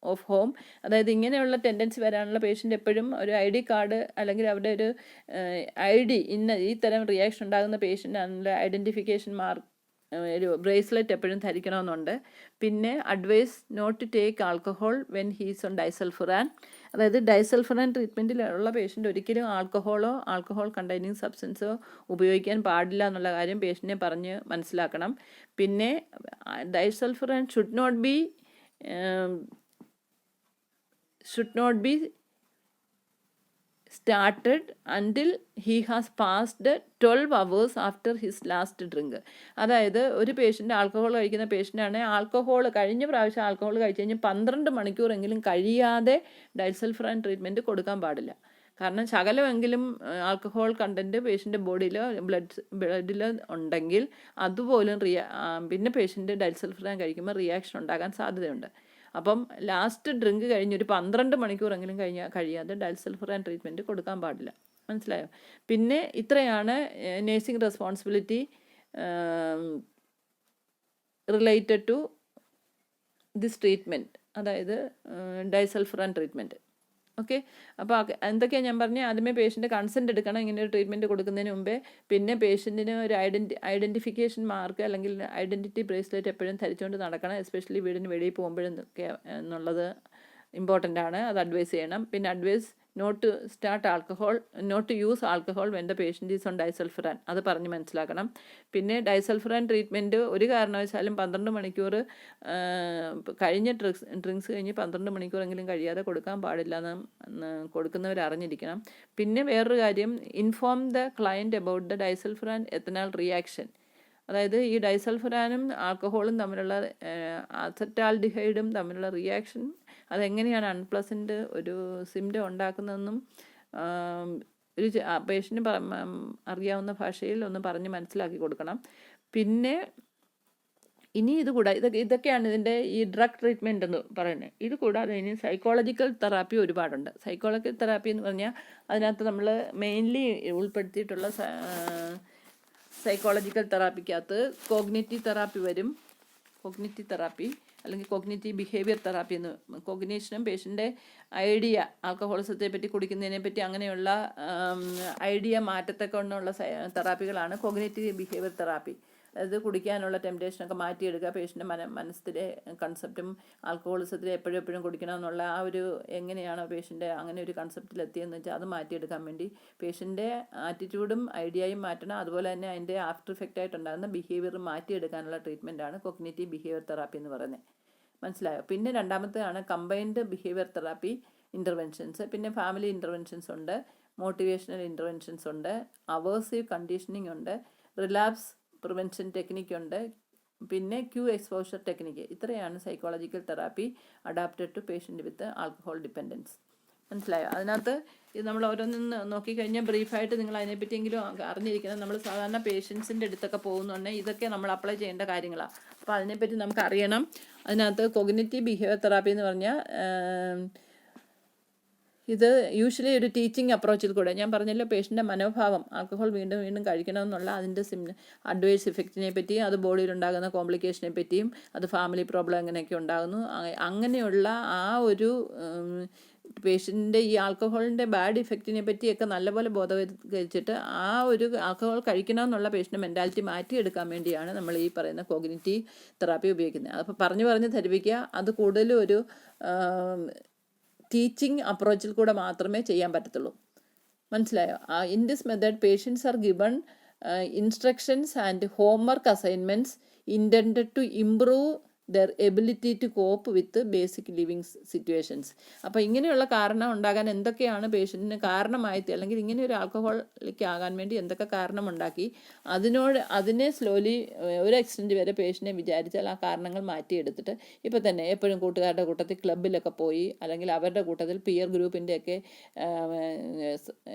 of home. അതായത് ഇങ്ങനെയുള്ള ടെൻഡൻസി വരാനുള്ള പേഷ്യൻ്റ് എപ്പോഴും ഒരു ID കാർഡ് അല്ലെങ്കിൽ അവിടെ ഒരു ID ഈ തരം റിയാക്ഷൻ ഉണ്ടാകുന്ന പേഷ്യൻ്റ് ആണെങ്കിൽ ഐഡൻറ്റിഫിക്കേഷൻ മാർക്ക് ഒരു ബ്രേസ്ലെറ്റ് എപ്പോഴും ധരിക്കണമെന്നുണ്ട്. പിന്നെ advise not to take alcohol when he's on disulfiram. അതായത് ഡൈസൾഫുറാൻ ട്രീറ്റ്മെൻറ്റിലുള്ള പേഷ്യൻ്റ് ഒരിക്കലും ആൽക്കഹോൾ കണ്ടെയ്നിങ് സബ്സ്റ്റൻസോ ഉപയോഗിക്കാൻ പാടില്ല എന്നുള്ള കാര്യം പേഷ്യൻറ്റിനെ പറഞ്ഞ് മനസ്സിലാക്കണം. പിന്നെ ഡൈസൾഫുറാൻ should not be started until he has passed 12 hours after his last drink. അതായത് ഒരു പേഷ്യൻ്റ് ആൽക്കഹോൾ കഴിക്കുന്ന പേഷ്യൻ്റാണ് കഴിഞ്ഞ പ്രാവശ്യം ആൽക്കഹോൾ കഴിച്ച് കഴിഞ്ഞ് 12 മണിക്കൂറെങ്കിലും കഴിയാതെ ഡൈസൾഫുറാൻ ട്രീറ്റ്മെൻറ്റ് കൊടുക്കാൻ പാടില്ല. കാരണം ശകലമെങ്കിലും ആൽക്കഹോൾ കണ്ടൻറ്റ് പേഷ്യൻ്റെ ബോഡിയിൽ ബ്ലഡിൽ ഉണ്ടെങ്കിൽ അതുപോലും പിന്നെ പേഷ്യൻ്റ് ഡൈസൾഫുറാൻ കഴിക്കുമ്പോൾ റിയാക്ഷൻ ഉണ്ടാകാൻ സാധ്യതയുണ്ട്. അപ്പം ലാസ്റ്റ് ഡ്രിങ്ക് കഴിഞ്ഞ് ഒരു 12 മണിക്കൂറെങ്കിലും കഴിയാതെ ഡൈസൾഫുറാൻ ട്രീറ്റ്മെൻറ്റ് കൊടുക്കാൻ പാടില്ല. മനസ്സിലായോ? പിന്നെ ഇത്രയാണ് nursing responsibility related to this treatment, അതായത് ഡൈസൾഫുറാൻ ട്രീറ്റ്മെൻറ്റ്. ഓക്കെ, അപ്പോൾ എന്തൊക്കെയാണ് ഞാൻ പറഞ്ഞത്? ആദ്യമേ പേഷ്യൻ്റ് കൺസെൻറ്റ് എടുക്കണം ഇങ്ങനെ ഒരു ട്രീറ്റ്മെൻറ്റ് കൊടുക്കുന്നതിന് മുമ്പേ. പിന്നെ പേഷ്യൻറ്റിന് ഒരു ഐഡൻറ്റിഫിക്കേഷൻ മാർക്ക് അല്ലെങ്കിൽ ഐഡൻറ്റിറ്റി ബ്രേസ്ലെറ്റ് എപ്പോഴും ധരിച്ചുകൊണ്ട് നടക്കണം, എസ്പെഷ്യലി വീടിന് വെളിയിൽ പോകുമ്പോഴൊക്കെ എന്നുള്ളത് ഇമ്പോർട്ടൻ്റ് ആണ്. അത് അഡ്വൈസ് ചെയ്യണം. പിന്നെ advise not to use alcohol when the patient is on disulfiram, അത് പറഞ്ഞ് മനസ്സിലാക്കണം. പിന്നെ ഡൈസൾഫുറാൻ ട്രീറ്റ്മെൻറ്റ് ഒരു കാരണവശാലും 12 മണിക്കൂർ കഴിഞ്ഞ ഡ്രിങ്ക്സ് കഴിഞ്ഞ് 12 മണിക്കൂറെങ്കിലും കഴിയാതെ കൊടുക്കാൻ പാടില്ല എന്ന് കൊടുക്കുന്നവർ അറിഞ്ഞിരിക്കണം. പിന്നെ വേറൊരു കാര്യം, inform the client about the disulfiram ethanol reaction. അതായത് ഈ ഡൈസൾഫുറാനും ആൽക്കഹോളും തമ്മിലുള്ള അസറ്റാൽഡിഹൈഡും തമ്മിലുള്ള റിയാക്ഷൻ അതെങ്ങനെയാണ് അൺപ്ലസൻറ്റ് ഒരു സിംറ്റം ഉണ്ടാക്കുന്നതെന്നും ഒരു പേഷ്യൻറ്റിന് അറിയാവുന്ന ഭാഷയിൽ ഒന്ന് പറഞ്ഞ് മനസ്സിലാക്കി കൊടുക്കണം. പിന്നെ ഇനി ഇത് കൂടാതെ ഇതൊക്കെയാണ് ഇതിൻ്റെ ഈ ഡ്രഗ് ട്രീറ്റ്മെൻറ്റ് എന്ന് പറയുന്നത്. ഇത് കൂടാതെ ഇനി സൈക്കോളജിക്കൽ തെറാപ്പി ഒരുപാടുണ്ട്. സൈക്കോളജിക്കൽ തെറാപ്പി എന്ന് പറഞ്ഞാൽ അതിനകത്ത് നമ്മൾ മെയിൻലി ഉൾപ്പെടുത്തിയിട്ടുള്ള സൈക്കോളജിക്കൽ തെറാപ്പിക്കകത്ത് കോഗ്നിറ്റീവ് തെറാപ്പി വരും. കോഗ്നിറ്റീവ് തെറാപ്പി അല്ലെങ്കിൽ കോഗ്നിറ്റീവ് ബിഹേവിയർ തെറാപ്പി എന്ന്, കോഗ്നീഷനും പേഷ്യൻ്റെ ഐഡിയ, ആൽക്കഹോളിസത്തെ പറ്റി, കുടിക്കുന്നതിനെ പറ്റി അങ്ങനെയുള്ള ഐഡിയ മാറ്റത്തെ കൊണ്ടുള്ള തെറാപ്പികളാണ് കോഗ്നിറ്റീവ് ബിഹേവിയർ തെറാപ്പി. അതായത് കുടിക്കാനുള്ള ടെംപ്റ്റേഷനൊക്കെ മാറ്റിയെടുക്കുക, പേഷ്യൻ്റെ മനസ്സിലെ കൺസെപ്റ്റും ആൽക്കഹോളിസത്തിൽ എപ്പോഴും കുടിക്കണമെന്നുള്ള ആ ഒരു എങ്ങനെയാണോ പേഷ്യൻ്റെ അങ്ങനെ ഒരു കൺസെപ്റ്റിലെത്തിയെന്ന് വെച്ചാൽ അത് മാറ്റിയെടുക്കാൻ വേണ്ടി പേഷ്യൻ്റെ ആറ്റിറ്റ്യൂഡും ഐഡിയയും മാറ്റണം. അതുപോലെ തന്നെ അതിൻ്റെ ആഫ്റ്റർ ഇഫക്റ്റ് ആയിട്ടുണ്ടാകുന്ന ബിഹേവിയർ മാറ്റിയെടുക്കാനുള്ള ട്രീറ്റ്മെൻറ്റാണ് കോഗ്നിറ്റീവ് ബിഹേവിയർ തെറാപ്പി എന്ന് പറയുന്നത്. മനസ്സിലായോ? പിന്നെ രണ്ടാമത്തേതാണ് കമ്പൈൻഡ് ബിഹേവിയർ തെറാപ്പി ഇൻ്റർവെൻഷൻസ്. പിന്നെ ഫാമിലി ഇൻ്റർവെൻഷൻസ് ഉണ്ട്, മോട്ടിവേഷണൽ ഇൻ്റർവെൻഷൻസ് ഉണ്ട്, അവേഴ്സീവ് കണ്ടീഷനിങ് ഉണ്ട്, റിലാപ്സ് പ്രിവെൻഷൻ ടെക്നിക്ക് ഉണ്ട്, പിന്നെ ക്യൂ എക്സ്പോഷർ ടെക്നിക്ക്. ഇത്രയാണ് psychological therapy adapted to patient with alcohol dependence. മനസ്സിലായോ? അതിനകത്ത് ഇത് നമ്മൾ ഓരോന്നും നോക്കിക്കഴിഞ്ഞാൽ ബ്രീഫായിട്ട് നിങ്ങൾ അതിനെപ്പറ്റിയെങ്കിലും അറിഞ്ഞിരിക്കണം. നമ്മൾ സാധാരണ പേഷ്യൻസിൻ്റെ അടുത്തൊക്കെ പോകുന്നുണ്ടെങ്കിൽ ഇതൊക്കെ നമ്മൾ അപ്ലൈ ചെയ്യേണ്ട കാര്യങ്ങളാണ്. അപ്പോൾ അതിനെപ്പറ്റി നമുക്ക് അറിയണം. അതിനകത്ത് കോഗ്നിറ്റീവ് ബിഹേവിയർ തെറാപ്പി എന്ന് പറഞ്ഞാൽ ഇത് യൂഷ്വലി ഒരു ടീച്ചിങ് അപ്രോച്ചിൽ കൂടെ, ഞാൻ പറഞ്ഞല്ലോ പേഷ്യൻ്റെ മനോഭാവം, ആൽക്കഹോൾ വീണ്ടും കഴിക്കണമെന്നുള്ള അതിൻ്റെ അഡ്വേഴ്സ് ഇഫക്റ്റിനെ പറ്റിയും അത് ബോഡിയിലുണ്ടാകുന്ന കോംപ്ലിക്കേഷനെ പറ്റിയും അത് ഫാമിലി പ്രോബ്ലം എങ്ങനെയൊക്കെ ഉണ്ടാകുന്നു, അങ്ങനെയുള്ള ആ ഒരു പേഷ്യൻ്റെ ഈ ആൽക്കഹോളിൻ്റെ ബാഡ് ഇഫക്റ്റിനെ പറ്റിയൊക്കെ നല്ലപോലെ ബോധവൽക്കരിച്ചിട്ട് ആ ഒരു ആൽക്കഹോൾ കഴിക്കണമെന്നുള്ള പേഷ്യൻ്റെ മെൻറ്റാലിറ്റി മാറ്റിയെടുക്കാൻ വേണ്ടിയാണ് നമ്മൾ ഈ പറയുന്ന കോഗ്നിറ്റീവ് തെറാപ്പി ഉപയോഗിക്കുന്നത്. അപ്പോൾ പറഞ്ഞ് ധരിപ്പിക്കുക. അത് കൂടുതലും ഒരു ടീച്ചിങ് അപ്രോച്ചിൽ കൂടെ മാത്രമേ ചെയ്യാൻ പറ്റത്തുള്ളൂ. മനസ്സിലായോ? In this method patients are given instructions and homework assignments intended to improve their ability to cope with basic living situations. അപ്പോൾ ഇങ്ങനെയുള്ള കാരണം ഉണ്ടാകാൻ എന്തൊക്കെയാണ് പേഷ്യൻറ്റിന് കാരണമായി, അല്ലെങ്കിൽ ഇങ്ങനെ ഒരു ആൽക്കഹോളിക് ആകാൻ വേണ്ടി എന്തൊക്കെ കാരണമുണ്ടാക്കി, അതിനെ സ്ലോലി ഒരു എക്സ്റ്റെൻറ്റ് വരെ പേഷ്യനെ വിചാരിച്ചാൽ ആ കാരണങ്ങൾ മാറ്റിയെടുത്തിട്ട് ഇപ്പോൾ തന്നെ എപ്പോഴും കൂട്ടുകാരുടെ കൂട്ടത്തിൽ ക്ലബിലൊക്കെ പോയി, അല്ലെങ്കിൽ അവരുടെ കൂട്ടത്തിൽ പിയർ ഗ്രൂപ്പിൻ്റെയൊക്കെ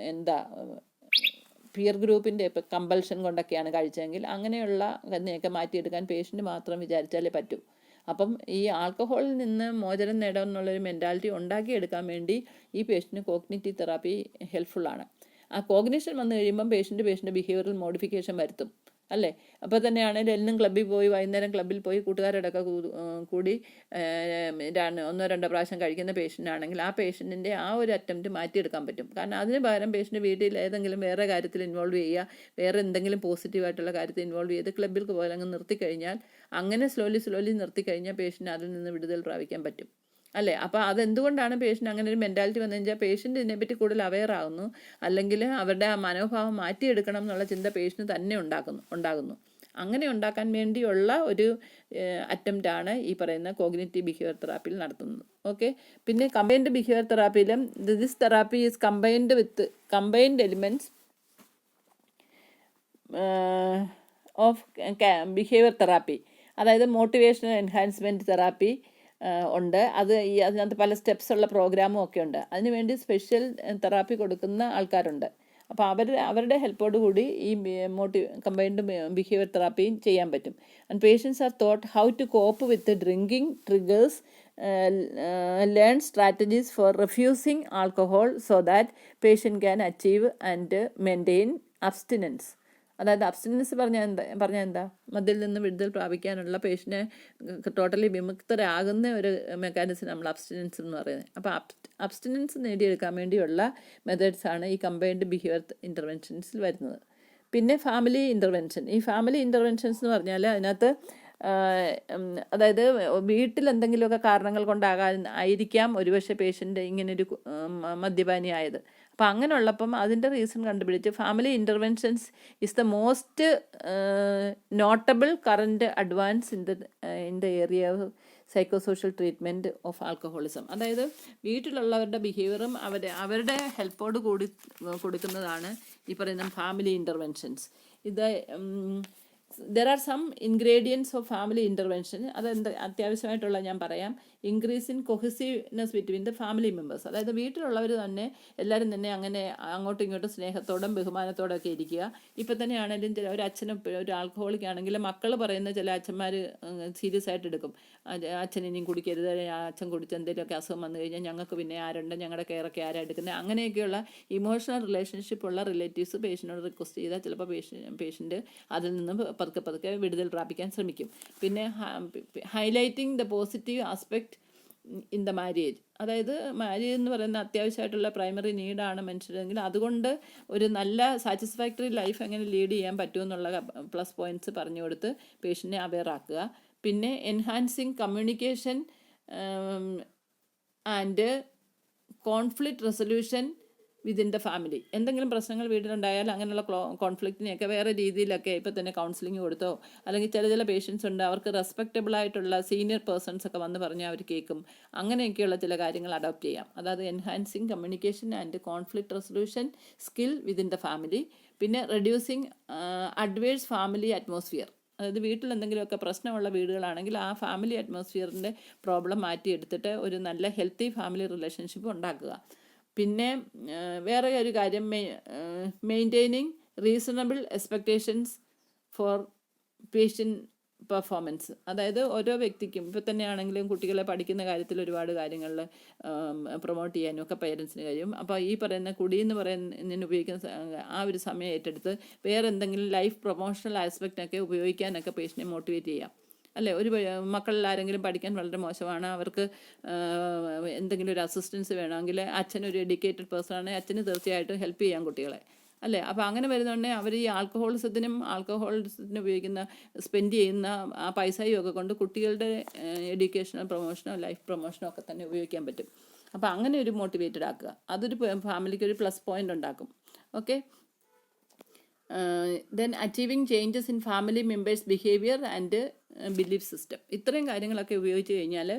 പിയർ ഗ്രൂപ്പിൻ്റെ ഇപ്പോൾ കമ്പൽഷൻ കൊണ്ടൊക്കെയാണ് കഴിച്ചതെങ്കിൽ അങ്ങനെയുള്ള അതിനെയൊക്കെ മാറ്റിയെടുക്കാൻ പേഷ്യൻ്റ് മാത്രം വിചാരിച്ചാലേ പറ്റൂ. അപ്പം ഈ ആൽക്കഹോളിൽ നിന്ന് മോചനം നേടാമെന്നുള്ളൊരു മെൻറ്റാലിറ്റി ഉണ്ടാക്കിയെടുക്കാൻ വേണ്ടി ഈ പേഷ്യൻറ്റിന് കോഗ്നിറ്റീവ് തെറാപ്പി ഹെൽപ്ഫുള്ളാണ്. ആ കോഗ്നിഷൻ വന്നു കഴിയുമ്പം പേഷ്യൻ്റെ ബിഹേവിയറൽ മോഡിഫിക്കേഷൻ വരുത്തും, അല്ലേ? അപ്പോൾ തന്നെയാണെങ്കിൽ എന്നും ക്ലബ്ബിൽ പോയി, വൈകുന്നേരം ക്ലബ്ബിൽ പോയി കൂട്ടുകാരോടൊക്കെ കൂടി 1-2 പ്രാവശ്യം കഴിക്കുന്ന പേഷ്യൻ്റ് ആണെങ്കിൽ ആ പേഷ്യൻറ്റിൻ്റെ ആ ഒരു അറ്റംപ്റ്റ് മാറ്റിയെടുക്കാൻ പറ്റും. കാരണം അതിന് പകരം പേഷ്യൻ്റ് വീട്ടിൽ ഏതെങ്കിലും വേറെ കാര്യത്തിൽ ഇൻവോൾവ് ചെയ്യുക, വേറെ എന്തെങ്കിലും പോസിറ്റീവായിട്ടുള്ള കാര്യത്തിൽ ഇൻവോൾവ് ചെയ്ത് ക്ലബ്ബിൽ പോലെ അങ്ങ് നിർത്തിക്കഴിഞ്ഞാൽ, അങ്ങനെ സ്ലോലി നിർത്തിക്കഴിഞ്ഞാൽ പേഷ്യൻ്റ് അതിൽ നിന്ന് വിടുതൽ പ്രാപിക്കാൻ പറ്റും, അല്ലേ? അപ്പോൾ അതെന്തുകൊണ്ടാണ് പേഷ്യൻ്റ് അങ്ങനെ ഒരു മെൻറ്റാലിറ്റി വന്നു കഴിഞ്ഞാൽ പേഷ്യൻ്റ് ഇതിനെപ്പറ്റി കൂടുതൽ അവെയർ ആകുന്നു, അല്ലെങ്കിൽ അവരുടെ ആ മനോഭാവം മാറ്റിയെടുക്കണം എന്നുള്ള ചിന്ത പേഷ്യൻ്റ് തന്നെ ഉണ്ടാകുന്നു. അങ്ങനെ ഉണ്ടാക്കാൻ വേണ്ടിയുള്ള ഒരു അറ്റംപ്റ്റാണ് ഈ പറയുന്ന കോഗ്നിറ്റീവ് ബിഹേവിയർ തെറാപ്പിയിൽ നടത്തുന്നത്. ഓക്കെ. പിന്നെ കമ്പൈൻഡ് ബിഹേവിയർ തെറാപ്പിയിലും this therapy is combined elements of behaviour therapy. അതായത് മോട്ടിവേഷണൽ എൻഹാൻസ്മെൻറ്റ് തെറാപ്പി ഉണ്ട്. അതിനകത്ത് പല സ്റ്റെപ്സ് ഉള്ള പ്രോഗ്രാമും ഒക്കെ ഉണ്ട്. അതിനുവേണ്ടി സ്പെഷ്യൽ തെറാപ്പി കൊടുക്കുന്ന ആൾക്കാരുണ്ട്. അപ്പോൾ അവരുടെ ഹെൽപ്പോട് കൂടി ഈ കമ്പൈൻഡ് ബിഹേവിയർ തെറാപ്പിയും ചെയ്യാൻ പറ്റും. And patients are taught how to cope with drinking triggers, learn strategies for refusing alcohol so that patient can achieve and maintain abstinence. അതായത് അബ്സ്റ്റിനൻസ് പറഞ്ഞാൽ എന്താ? മദ്യത്തിൽ നിന്ന് വിടുതൽ പ്രാപിക്കാനുള്ള പേഷ്യനെ ടോട്ടലി വിമുക്തരാകുന്ന ഒരു മെക്കാനിസം നമ്മൾ അബ്സ്റ്റിനൻസ് എന്ന് പറയുന്നത്. അപ്പോൾ അബ്സ്റ്റിനൻസ് നേടിയെടുക്കാൻ വേണ്ടിയുള്ള മെത്തേഡ്സാണ് ഈ കമ്പൈൻഡ് ബിഹേവിയർ ഇൻ്റർവെൻഷൻസിൽ വരുന്നത്. പിന്നെ ഫാമിലി ഇൻ്റർവെൻഷൻ. ഈ ഫാമിലി ഇൻ്റർവെൻഷൻസ് എന്ന് പറഞ്ഞാൽ അതിനകത്ത് അതായത് വീട്ടിൽ എന്തെങ്കിലുമൊക്കെ കാരണങ്ങൾ കൊണ്ടായിരിക്കാം ഒരുപക്ഷെ പേഷ്യൻ്റ് ഇങ്ങനൊരു മദ്യപാനി ആയത്. അപ്പോൾ അങ്ങനെയുള്ളപ്പം അതിൻ്റെ റീസൺ കണ്ടുപിടിച്ച് family interventions is the most notable current advance in the area of psychosocial treatment of alcoholism. അതായത് വീട്ടിലുള്ളവരുടെ ബിഹേവിയറും അവരുടെ ഹെൽപ്പോട് കൂടി കൊടുക്കുന്നതാണ് ഈ പറയുന്ന ഫാമിലി ഇൻ്റർവെൻഷൻസ്. ഇത് there are some ingredients of family intervention. അതെന്ത് അത്യാവശ്യമായിട്ടുള്ള ഞാൻ പറയാം. Increase in cohesiveness between the family members. അതായത് വീട്ടിലുള്ളവർ തന്നെ എല്ലാവരും തന്നെ അങ്ങനെ അങ്ങോട്ടും ഇങ്ങോട്ടും സ്നേഹത്തോടും ബഹുമാനത്തോടും ഒക്കെ ഇരിക്കുക. ഇപ്പം തന്നെ ആണെങ്കിലും ചില ഒരു അച്ഛനും ഒരു ആൽക്കഹോളിക് ആണെങ്കിൽ മക്കൾ പറയുന്ന ചില അച്ഛന്മാർ സീരിയസ് ആയിട്ട് എടുക്കും. അച്ഛൻ ഇനിയും കുടിക്കരുത്, അച്ഛൻ കുടിച്ച് എന്തെങ്കിലുമൊക്കെ അസുഖം വന്നു കഴിഞ്ഞാൽ ഞങ്ങൾക്ക് പിന്നെ ആരുണ്ട്, ഞങ്ങളുടെ കെയറൊക്കെ ആരാ എടുക്കുന്നത്, അങ്ങനെയൊക്കെയുള്ള ഇമോഷണൽ റിലേഷൻഷിപ്പ് ഉള്ള റിലേറ്റീവ്സ് പേഷ്യനോട് റിക്വസ്റ്റ് ചെയ്താൽ ചിലപ്പോൾ പേഷ്യൻ്റ് അതിൽ നിന്ന് പതുക്കെ വിടുതൽ പ്രാപിക്കാൻ ശ്രമിക്കും. പിന്നെ highlighting the positive aspect in the marriage. അതായത് മാരേജ് എന്ന് പറയുന്ന അത്യാവശ്യമായിട്ടുള്ള പ്രൈമറി നീഡാണ് മനുഷ്യരെങ്കിൽ അതുകൊണ്ട് ഒരു നല്ല സാറ്റിസ്ഫാക്ടറി ലൈഫ് എങ്ങനെ ലീഡ് ചെയ്യാൻ പറ്റുമെന്നുള്ള പ്ലസ് പോയിൻറ്റ്സ് പറഞ്ഞു കൊടുത്ത് പേഷ്യൻറ്റിനെ അവെയർ ആക്കുക. പിന്നെ enhancing communication and conflict resolution within the family. എന്തെങ്കിലും പ്രശ്നങ്ങൾ വീട്ടിലുണ്ടായാൽ അങ്ങനെയുള്ള കോൺഫ്ലിക്റ്റിനെയൊക്കെ വേറെ രീതിയിലൊക്കെ ഇപ്പോൾ തന്നെ കൗൺസിലിംഗ് കൊടുത്തോ, അല്ലെങ്കിൽ ചില പേഷ്യൻസ് ഉണ്ട് അവർക്ക് റെസ്പെക്റ്റബിൾ ആയിട്ടുള്ള സീനിയർ പേഴ്സൺസ് ഒക്കെ വന്ന് പറഞ്ഞാൽ അവർ കേൾക്കും. അങ്ങനെയൊക്കെയുള്ള ചില കാര്യങ്ങൾ അഡോപ്റ്റ് ചെയ്യാം. അതായത് enhancing communication and conflict resolution skill within the family. പിന്നെ റെഡ്യൂസിങ് അഡ്വേഴ്സ് ഫാമിലി അറ്റ്മോസ്ഫിയർ. അതായത് വീട്ടിൽ എന്തെങ്കിലുമൊക്കെ പ്രശ്നമുള്ള വീടുകളാണെങ്കിൽ ആ ഫാമിലി അറ്റ്മോസ്ഫിയറിൻ്റെ പ്രോബ്ലം മാറ്റിയെടുത്തിട്ട് ഒരു നല്ല ഹെൽത്തി ഫാമിലി റിലേഷൻഷിപ്പ് ഉണ്ടാക്കുക. പിന്നെ വേറെ ഒരു കാര്യം, maintaining reasonable expectations for patient performance. അതായത് ഓരോ വ്യക്തിക്കും ഇപ്പോൾ തന്നെയാണെങ്കിലും കുട്ടികളെ പഠിക്കുന്ന കാര്യത്തിൽ ഒരുപാട് കാര്യങ്ങളിൽ പ്രൊമോട്ട് ചെയ്യാനും ഒക്കെ പേരൻസിന് കഴിയും. അപ്പോൾ ഈ പറയുന്ന കുടി എന്ന് പറയുന്നതിന് ഉപയോഗിക്കുന്ന ആ ഒരു സമയം ഏറ്റെടുത്ത് വേറെ എന്തെങ്കിലും ലൈഫ് പ്രൊമോഷണൽ ആസ്പെക്റ്റൊക്കെ ഉപയോഗിക്കാനൊക്കെ പേഷ്യനെ മോട്ടിവേറ്റ് ചെയ്യാം. അല്ലേ, ഒരു മക്കളിൽ ആരെങ്കിലും പഠിക്കാൻ വളരെ മോശമാണ്, അവർക്ക് എന്തെങ്കിലും ഒരു അസിസ്റ്റൻസ് വേണമെങ്കിൽ അച്ഛനൊരു എഡ്യൂക്കേറ്റഡ് പേഴ്സൺ ആണെങ്കിൽ അച്ഛന് തീർച്ചയായിട്ടും ഹെൽപ്പ് ചെയ്യാം കുട്ടികളെ, അല്ലേ. അപ്പോൾ അങ്ങനെ വരുന്നുണ്ടെങ്കിൽ അവർ ഈ ആൽക്കഹോളിസത്തിനും ഉപയോഗിക്കുന്ന സ്പെൻഡ് ചെയ്യുന്ന ആ പൈസയും ഒക്കെ കൊണ്ട് കുട്ടികളുടെ എഡ്യൂക്കേഷനോ പ്രൊമോഷനോ ലൈഫ് പ്രൊമോഷനോ ഒക്കെ തന്നെ ഉപയോഗിക്കാൻ പറ്റും. അപ്പോൾ അങ്ങനെ ഒരു മോട്ടിവേറ്റഡ് ആക്കുക, അതൊരു ഫാമിലിക്ക് ഒരു പ്ലസ് പോയിൻ്റ് ഉണ്ടാക്കും. Okay. Then achieving changes in family members behaviour and belief system. ഇത്രയും കാര്യങ്ങളൊക്കെ ഉപയോഗിച്ച് കഴിഞ്ഞാൽ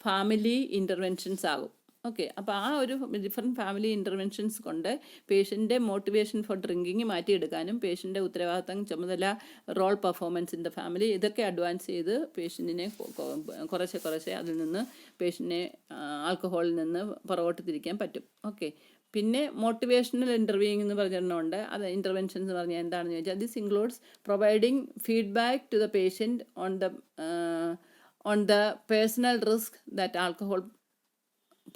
ഫാമിലി ഇൻ്റർവെൻഷൻസ് ആകും. ഓക്കെ. അപ്പോൾ ആ ഒരു ഡിഫറെൻറ്റ് ഫാമിലി ഇൻ്റർവെൻഷൻസ് കൊണ്ട് പേഷ്യൻ്റെ മോട്ടിവേഷൻ ഫോർ ഡ്രിങ്കിങ് മാറ്റിയെടുക്കാനും പേഷ്യൻ്റെ ഉത്തരവാദിത്തം, ചുമതല, role performance in the family ഇതൊക്കെ അഡ്വാൻസ് ചെയ്ത് പേഷ്യൻറ്റിനെ കുറേശ്ശെ അതിൽ നിന്ന് പേഷ്യൻറ്റിനെ ആൽക്കഹോളിൽ നിന്ന് പുറകോട്ട് തിരിക്കാൻ പറ്റും. ഓക്കെ. പിന്നെ മോട്ടിവേഷണൽ ഇൻ്റർവ്യൂയിങ് എന്ന് പറഞ്ഞിട്ടുണ്ട്. അത് ഇൻ്റർവെൻഷൻ എന്ന് പറഞ്ഞാൽ എന്താണെന്ന് ചോദിച്ചാൽ this includes providing feedback to the patient on the personal risk that alcohol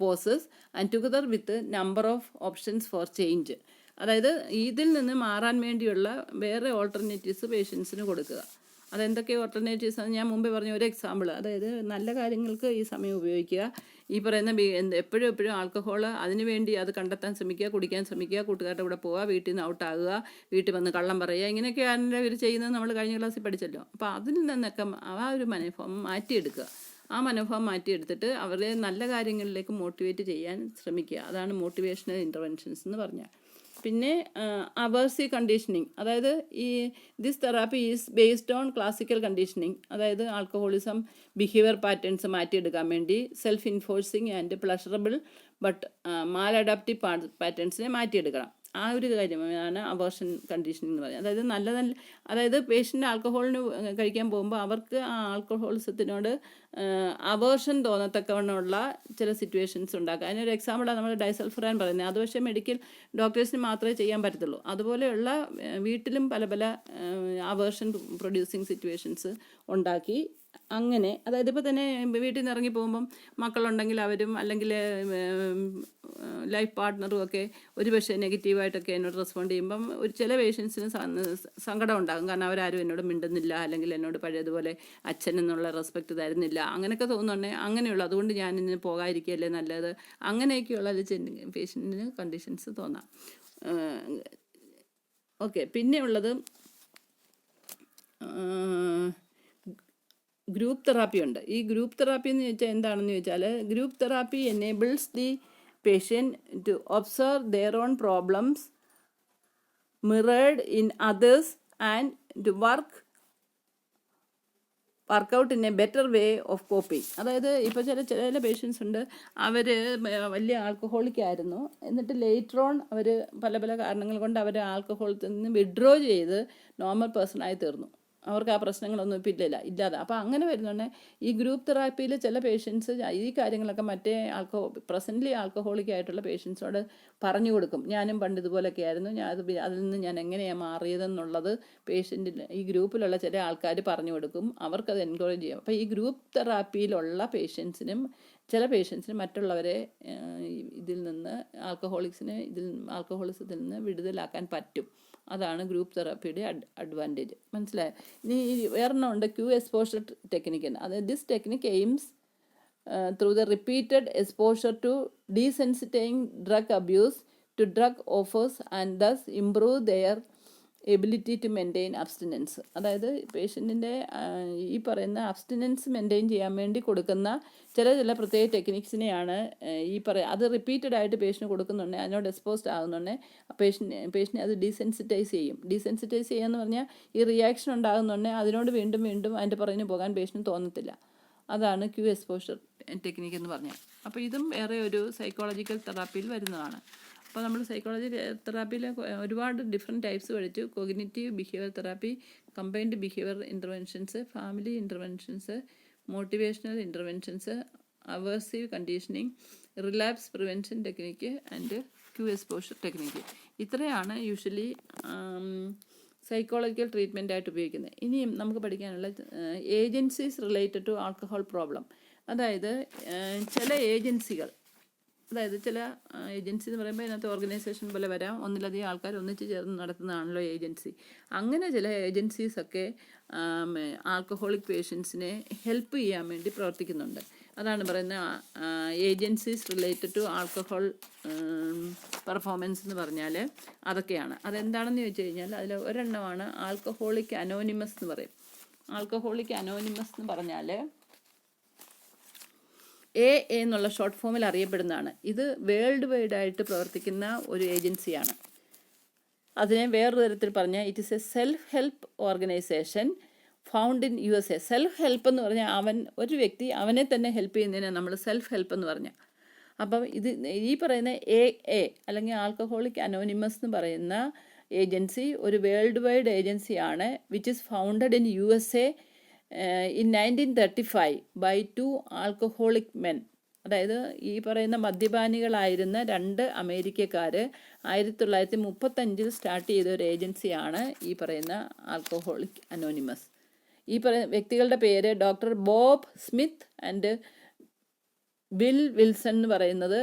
poses and together with number of options for change. അതായത് ഇതിൽ നിന്ന് മാറാൻ വേണ്ടിയുള്ള വേറെ ഓൾട്ടർനേറ്റീവ്സ് പേഷ്യൻസിന് കൊടുക്കുക. അതെന്തൊക്കെ ഓൾട്ടർനേറ്റീവ്സ് ആണ് ഞാൻ മുമ്പേ പറഞ്ഞ ഒരു എക്സാമ്പിൾ. അതായത് നല്ല കാര്യങ്ങൾക്ക് ഈ സമയം ഉപയോഗിക്കുക. ഈ പറയുന്ന എപ്പോഴും ആൽക്കഹോൾ അതിന് വേണ്ടി അത് കണ്ടെത്താൻ ശ്രമിക്കുക, കുടിക്കാൻ ശ്രമിക്കുക, കൂട്ടുകാരുടെ കൂടെ പോവുക, വീട്ടിൽ നിന്ന് ഔട്ടാകുക, വീട്ടിൽ വന്ന് കള്ളം പറയുക, ഇങ്ങനെയൊക്കെയാണ് ഇവർ ചെയ്യുന്നത്. നമ്മൾ കഴിഞ്ഞ ക്ലാസ്സിൽ പഠിച്ചല്ലോ. അപ്പോൾ അതിൽ നിന്നൊക്കെ ആ ഒരു മനോഭാവം മാറ്റിയെടുക്കുക. ആ മനോഭാവം മാറ്റിയെടുത്തിട്ട് അവരെ നല്ല കാര്യങ്ങളിലേക്ക് മോട്ടിവേറ്റ് ചെയ്യാൻ ശ്രമിക്കുക. അതാണ് മോട്ടിവേഷണൽ ഇൻ്റർവെൻഷൻസ് എന്ന് പറഞ്ഞാൽ. പിന്നെ അവേഴ്സീവ് കണ്ടീഷനിങ്, അതായത് ഈ this therapy is based on classical conditioning. അതായത് ആൽക്കഹോളിസം ബിഹേവിയർ പാറ്റേൺസ് മാറ്റിയെടുക്കാൻ വേണ്ടി self enforcing and pleasurable but maladaptive പാറ്റേൺസിനെ മാറ്റിയെടുക്കണം. ആ ഒരു കാര്യമാണ് അവേർഷൻ കണ്ടീഷനിങ് എന്ന് പറയുന്നത്. അതായത് പേഷ്യൻ്റ് ആൽക്കഹോളിന് കഴിക്കാൻ പോകുമ്പോൾ അവർക്ക് ആ ആൽക്കഹോളിസത്തിനോട് അവേർഷൻ തോന്നത്തക്കവണ്ണമുള്ള ചില സിറ്റുവേഷൻസ് ഉണ്ടാക്കുക. അതിനൊരു എക്സാമ്പിളാണ് നമ്മൾ ഡൈസൾഫറാൻ പറയുന്നത്. അത് പക്ഷേ മെഡിക്കൽ ഡോക്ടേഴ്സിന് മാത്രമേ ചെയ്യാൻ പറ്റത്തുള്ളൂ. അതുപോലെയുള്ള വീട്ടിലും പല അവേർഷൻ പ്രൊഡ്യൂസിങ് സിറ്റുവേഷൻസ് ഉണ്ടാക്കി അങ്ങനെ, അതായത് ഇപ്പോൾ തന്നെ വീട്ടിൽ നിന്ന് ഇറങ്ങി പോകുമ്പം മക്കളുണ്ടെങ്കിൽ അവരും അല്ലെങ്കിൽ ലൈഫ് പാർട്ട്ണറും ഒക്കെ ഒരു പക്ഷേ നെഗറ്റീവായിട്ടൊക്കെ എന്നോട് റെസ്പോണ്ട് ചെയ്യുമ്പം ചില പേഷ്യൻസിന് സങ്കടം ഉണ്ടാകും. കാരണം അവരാരും എന്നോട് മിണ്ടുന്നില്ല, അല്ലെങ്കിൽ എന്നോട് പഴയതുപോലെ അച്ഛൻ എന്നുള്ള റെസ്പെക്റ്റ് തരുന്നില്ല, അങ്ങനെയൊക്കെ തോന്നുന്നുണ്ടെങ്കിൽ അങ്ങനെയുള്ള അതുകൊണ്ട് ഞാൻ ഇന്ന് പോകാതിരിക്കുകയല്ലേ നല്ലത്, അങ്ങനെയൊക്കെയുള്ള പേഷ്യൻറ്റിന് കണ്ടീഷൻസ് തോന്നാം. ഓക്കെ. പിന്നെ ഉള്ളത് ഗ്രൂപ്പ് തെറാപ്പി ഉണ്ട്. ഈ ഗ്രൂപ്പ് തെറാപ്പി എന്ന് ചോദിച്ചാൽ എന്താണെന്ന് ചോദിച്ചാൽ group therapy enables the patient to observe their own problems mirrored in others and to work out in a better way of coping. അതായത് ഇപ്പോൾ ചില പേഷ്യൻസ് ഉണ്ട്, അവർ വലിയ ആൽക്കഹോളിക് ആയിരുന്നു, എന്നിട്ട് ലേറ്റർ ഓൺ അവർ പല കാരണങ്ങൾ കൊണ്ട് അവർ ആൽക്കഹോളിൽ നിന്ന് വിഡ്രോ ചെയ്ത് നോർമൽ പേഴ്സണായി തീർന്നു. അവർക്ക് ആ പ്രശ്നങ്ങളൊന്നും ഇപ്പം ഇല്ലാതെ. അപ്പോൾ അങ്ങനെ വരുന്നുണ്ട് ഈ ഗ്രൂപ്പ് തെറാപ്പിയിൽ ചില പേഷ്യൻസ് ഈ കാര്യങ്ങളൊക്കെ മറ്റേ പ്രസൻ്റ്ലി ആൽക്കഹോളിക് ആയിട്ടുള്ള പേഷ്യൻസിനോട് പറഞ്ഞു കൊടുക്കും. ഞാനും പണ്ട് ഇതുപോലൊക്കെ ആയിരുന്നു, അതിൽ നിന്ന് ഞാൻ എങ്ങനെയാണ് മാറിയതെന്നുള്ളത് പേഷ്യൻറ്റിന് ഈ ഗ്രൂപ്പിലുള്ള ചില ആൾക്കാർ പറഞ്ഞു കൊടുക്കും, അവർക്കത് എൻകറേജ് ചെയ്യും. അപ്പോൾ ഈ ഗ്രൂപ്പ് തെറാപ്പിയിലുള്ള പേഷ്യൻസിനും ചില പേഷ്യൻസിന് മറ്റുള്ളവരെ ഇതിൽ നിന്ന് ആൽക്കഹോളിസത്തിൽ നിന്ന് വിടുതലാക്കാൻ പറ്റും. അതാണ് ഗ്രൂപ്പ് തെറാപ്പിയുടെ അഡ്വാൻറ്റേജ്. മനസ്സിലായോ? ഇനി വേറൊരെണ്ണമുണ്ട് ക്യൂ എക്സ്പോഷർ ടെക്നിക്ക്. അതായത് this technique aims through the repeated exposure to desensitising drug abuse to drug offers and thus improve their ability to maintain abstinence. അതായത് പേഷ്യൻറ്റിൻ്റെ ഈ പറയുന്ന അബ്സ്റ്റിനൻസ് മെയിൻറ്റെയിൻ ചെയ്യാൻ വേണ്ടി കൊടുക്കുന്ന ചില പ്രത്യേക ടെക്നിക്സിനെയാണ് അത് റിപ്പീറ്റഡ് ആയിട്ട് പേഷ്യന് കൊടുക്കുന്നുണ്ടെങ്കിൽ, അതിനോട് എക്സ്പോസ്ഡ് ആകുന്നുണ്ടെങ്കിൽ പേഷ്യനെ അത് ഡീസെൻസിറ്റൈസ് ചെയ്യും. ഡീസെൻസിറ്റൈസ് ചെയ്യാന്ന് പറഞ്ഞാൽ ഈ റിയാക്ഷൻ ഉണ്ടാകുന്നുണ്ടെങ്കിൽ അതിനോട് വീണ്ടും അതിൻ്റെ പുറകിന് പോകാൻ പേഷ്യന് തോന്നത്തില്ല. അതാണ് ക്യൂ എക്സ്പോഷർ ടെക്നിക്ക് എന്ന് പറഞ്ഞാൽ. അപ്പോൾ ഇതും വേറെ ഒരു സൈക്കോളജിക്കൽ തെറാപ്പിയിൽ വരുന്നതാണ്. അപ്പോൾ നമ്മൾ സൈക്കോളജി തെറാപ്പിയിൽ ഒരുപാട് ഡിഫറെൻറ്റ് ടൈപ്സ് പഠിച്ചു. Cognitive behaviour therapy, combined behaviour interventions, family interventions, motivational interventions, aversive conditioning, relapse prevention technique and cue exposure technique. ഇത്രയാണ് യൂഷ്വലി സൈക്കോളജിക്കൽ ട്രീറ്റ്മെൻ്റ് ആയിട്ട് ഉപയോഗിക്കുന്നത്. ഇനിയും നമുക്ക് പഠിക്കാനുള്ള agencies related to alcohol problem. അതായത് ചില ഏജൻസികൾ, അതായത് ചില ഏജൻസി എന്ന് പറയുമ്പോൾ ഇതിനകത്ത് ഓർഗനൈസേഷൻ പോലെ വരാം, ഒന്നിലധികം ആൾക്കാർ ഒന്നിച്ച് ചേർന്ന് നടത്തുന്നതാണല്ലോ ഏജൻസി. അങ്ങനെ ചില ഏജൻസീസൊക്കെ ആൽക്കഹോളിക് പേഷ്യൻസിനെ ഹെൽപ്പ് ചെയ്യാൻ വേണ്ടി പ്രവർത്തിക്കുന്നുണ്ട്. അതാണ് പറയുന്നത് agencies related to alcohol performance എന്ന് പറഞ്ഞാൽ അതൊക്കെയാണ്. അതെന്താണെന്ന് ചോദിച്ചു കഴിഞ്ഞാൽ അതിൽ ഒരെണ്ണമാണ് ആൽക്കഹോളിക് അനോണിമസ് എന്ന് പറയും. ആൽക്കഹോളിക് അനോണിമസ് എന്ന് പറഞ്ഞാൽ എന്നുള്ള ഷോർട്ട് ഫോമിൽ അറിയപ്പെടുന്നതാണ്. ഇത് വേൾഡ് വൈഡ് ആയിട്ട് പ്രവർത്തിക്കുന്ന ഒരു ഏജൻസിയാണ്. അതിനെ വേറൊരു തരത്തിൽ പറഞ്ഞാൽ it is A self help organisation found in USA. Self help എന്ന് പറഞ്ഞാൽ ഒരു വ്യക്തി അവനെ തന്നെ ഹെൽപ്പ് ചെയ്യുന്നതിനെ നമ്മൾ സെൽഫ് ഹെൽപ്പ് എന്ന് പറഞ്ഞാൽ. അപ്പം ഇത് ഈ പറയുന്ന അല്ലെങ്കിൽ ആൽക്കഹോളിക് അനോണിമസ് എന്ന് പറയുന്ന ഏജൻസി ഒരു വേൾഡ് വൈഡ് ഏജൻസിയാണ്, which is founded in USA in 1935 by 2 alcoholic men. അതായത് ഈ പറയുന്ന മദ്യപാനികളായിരുന്ന 2 അമേരിക്കക്കാർ 1935 സ്റ്റാർട്ട് ചെയ്ത ഒരു ഏജൻസിയാണ് ഈ പറയുന്ന ആൽക്കഹോളിക് അനോണിമസ്. ഈ വ്യക്തികളുടെ പേര് doctor Bob Smith and bill Wilson എന്ന് പറയുന്നത്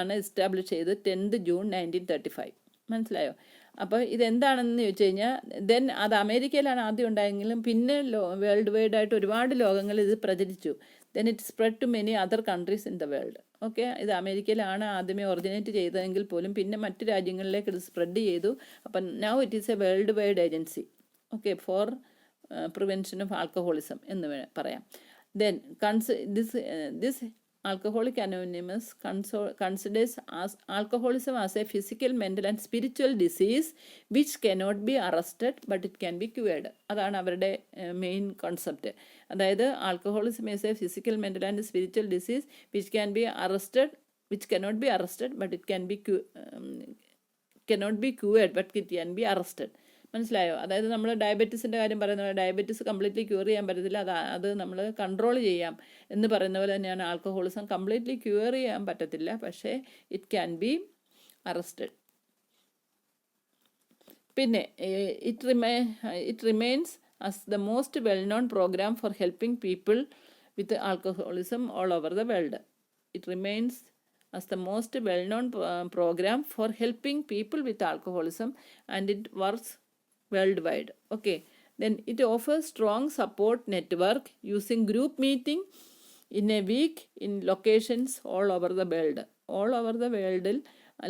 ആണ് എസ്റ്റാബ്ലിഷ് ചെയ്ത് 10th June 1935. മനസ്സിലായോ? അപ്പോൾ ഇതെന്താണെന്ന് ചോദിച്ചു കഴിഞ്ഞാൽ അത് അമേരിക്കയിലാണ് ആദ്യം ഉണ്ടായെങ്കിലും പിന്നെ വേൾഡ് വൈഡ് ആയിട്ട് ഒരുപാട് ലോകങ്ങളിൽ ഇത് പ്രചരിച്ചു. Then it spread to many other countries in the world. Okay, ഇത് അമേരിക്കയിലാണ് ആദ്യമേ ഒറിജിനേറ്റ് ചെയ്തതെങ്കിൽ പോലും പിന്നെ മറ്റ് രാജ്യങ്ങളിലേക്ക് ഇത് സ്പ്രെഡ് ചെയ്തു. അപ്പം now it is A world wide agency, okay, four prevention of alcoholism എന്ന് പറയാം. Then this Alcoholic Anonymous considers alcoholism as a physical, mental and spiritual disease which cannot be arrested but it can be cured. അതാണ് അവരുടെ main concept. അതായത് alcoholism is a physical, mental and spiritual disease which cannot be arrested but it can be cannot be cured but it can be arrested. മനസ്സിലായോ? അതായത് നമ്മൾ ഡയബറ്റീസിൻ്റെ കാര്യം പറയുന്ന പോലെ diabetes completely cure ചെയ്യാൻ പറ്റത്തില്ല, അത് നമ്മൾ കൺട്രോൾ ചെയ്യാം എന്ന് പറയുന്ന പോലെ തന്നെയാണ് ആൽക്കഹോളിസം. കംപ്ലീറ്റ്ലി ക്യൂർ ചെയ്യാൻ പറ്റത്തില്ല, പക്ഷേ ഇറ്റ് ക്യാൻ ബി അറസ്റ്റഡ്. പിന്നെ it remains as the most well known programme for helping people with alcoholism all over the world. It remains as the most well-known program for helping people with alcoholism and it works worldwide. Okay, then it offers strong support network using group meeting in a week in locations all over the world. All over the world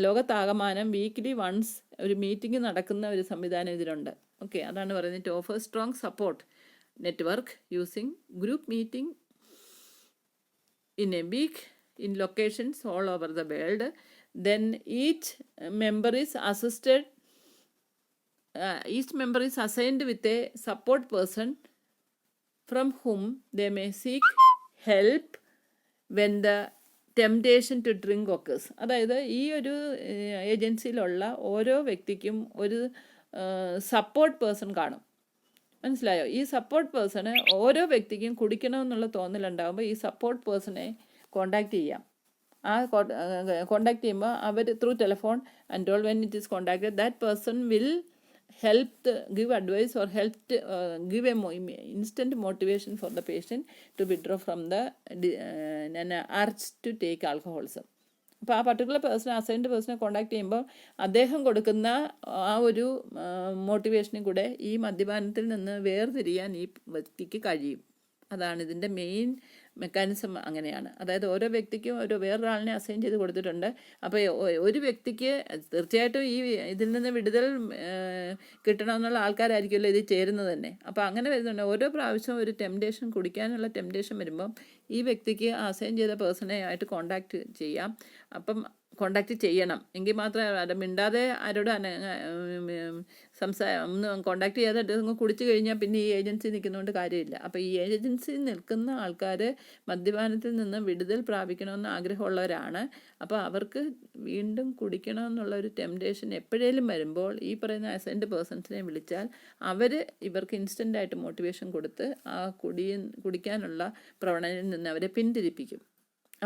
ലോകത്താകമാനം weekly once ഒരു meeting നടക്കുന്ന ഒരു സംവിധാനം ഇതിലുണ്ട്. Okay, അതാണ് പറയുന്നത് it offers strong support network using group meeting in a week in locations all over the world. Then each member is assigned with a support person from whom they may seek help when the temptation to drink occurs. അതായത് ഈ ഒരു ഏജൻസിയിലുള്ള ഓരോ വ്യക്തിക്കും ഒരു support person കാണും. മനസ്സിലായോ? ഈ support person ഓരോ വ്യക്തിക്കും കുടിക്കണമെന്നുള്ള തോന്നലുണ്ടാകുമ്പോൾ ഈ സപ്പോർട്ട് പേഴ്സണെ കോണ്ടാക്ട് ചെയ്യാം. ആ കോണ്ടാക്ട് ചെയ്യുമ്പോൾ അവർ through telephone and all when it is contacted that person will give advice or give a instant motivation for the patient to withdraw from the urge to take alcoholism. അപ്പോൾ ആ particular person assigned പേഴ്സണെ contact ചെയ്യുമ്പോൾ അദ്ദേഹം കൊടുക്കുന്ന ആ ഒരു മോട്ടിവേഷനും കൂടെ ഈ മദ്യപാനത്തിൽ നിന്ന് വേർതിരിയാൻ ഈ വ്യക്തിക്ക് കഴിയും. അതാണ് ഇതിൻ്റെ മെയിൻ മെക്കാനിസം. അങ്ങനെയാണ്. അതായത് ഓരോ വ്യക്തിക്കും വേറൊരാളിനെ അസൈൻ ചെയ്ത് കൊടുത്തിട്ടുണ്ട്. അപ്പോൾ ഒരു വ്യക്തിക്ക് തീർച്ചയായിട്ടും ഈ ഇതിൽ നിന്ന് വിടുതൽ കിട്ടണമെന്നുള്ള ആൾക്കാരായിരിക്കുമല്ലോ ഇതിൽ ചേരുന്നത് തന്നെ. അപ്പോൾ അങ്ങനെ വരുന്നുണ്ട്. ഓരോ പ്രാവശ്യവും ഒരു ടെംപ്റ്റേഷൻ, കുടിക്കാനുള്ള ടെംപ്റ്റേഷൻ വരുമ്പം ഈ വ്യക്തിക്ക് അസൈൻ ചെയ്ത പേഴ്സണെ ആയിട്ട് കോണ്ടാക്ട് ചെയ്യാം. അപ്പം കോണ്ടാക്ട് ചെയ്യണം. എങ്കിൽ മാത്രമേ മിണ്ടാതെ ആരോട് ഒന്ന് കോണ്ടാക്ട് ചെയ്യാതെ കുടിച്ചു കഴിഞ്ഞാൽ പിന്നെ ഈ ഏജൻസി നിൽക്കുന്നതുകൊണ്ട് കാര്യമില്ല. അപ്പോൾ ഈ ഏജൻസി നിൽക്കുന്ന ആൾക്കാർ മദ്യപാനത്തിൽ നിന്ന് വിടുതൽ പ്രാപിക്കണമെന്ന് ആഗ്രഹമുള്ളവരാണ്. അപ്പോൾ അവർക്ക് വീണ്ടും കുടിക്കണമെന്നുള്ള ഒരു ടെംപ്റ്റേഷൻ എപ്പോഴേലും വരുമ്പോൾ ഈ പറയുന്ന അസൈൻഡ് പേഴ്സൺസിനെ വിളിച്ചാൽ അവർ ഇവർക്ക് ഇൻസ്റ്റൻ്റായിട്ട് മോട്ടിവേഷൻ കൊടുത്ത് ആ കുടിക്കാനുള്ള പ്രവണതയിൽ നിന്ന് അവരെ പിന്തിരിപ്പിക്കും.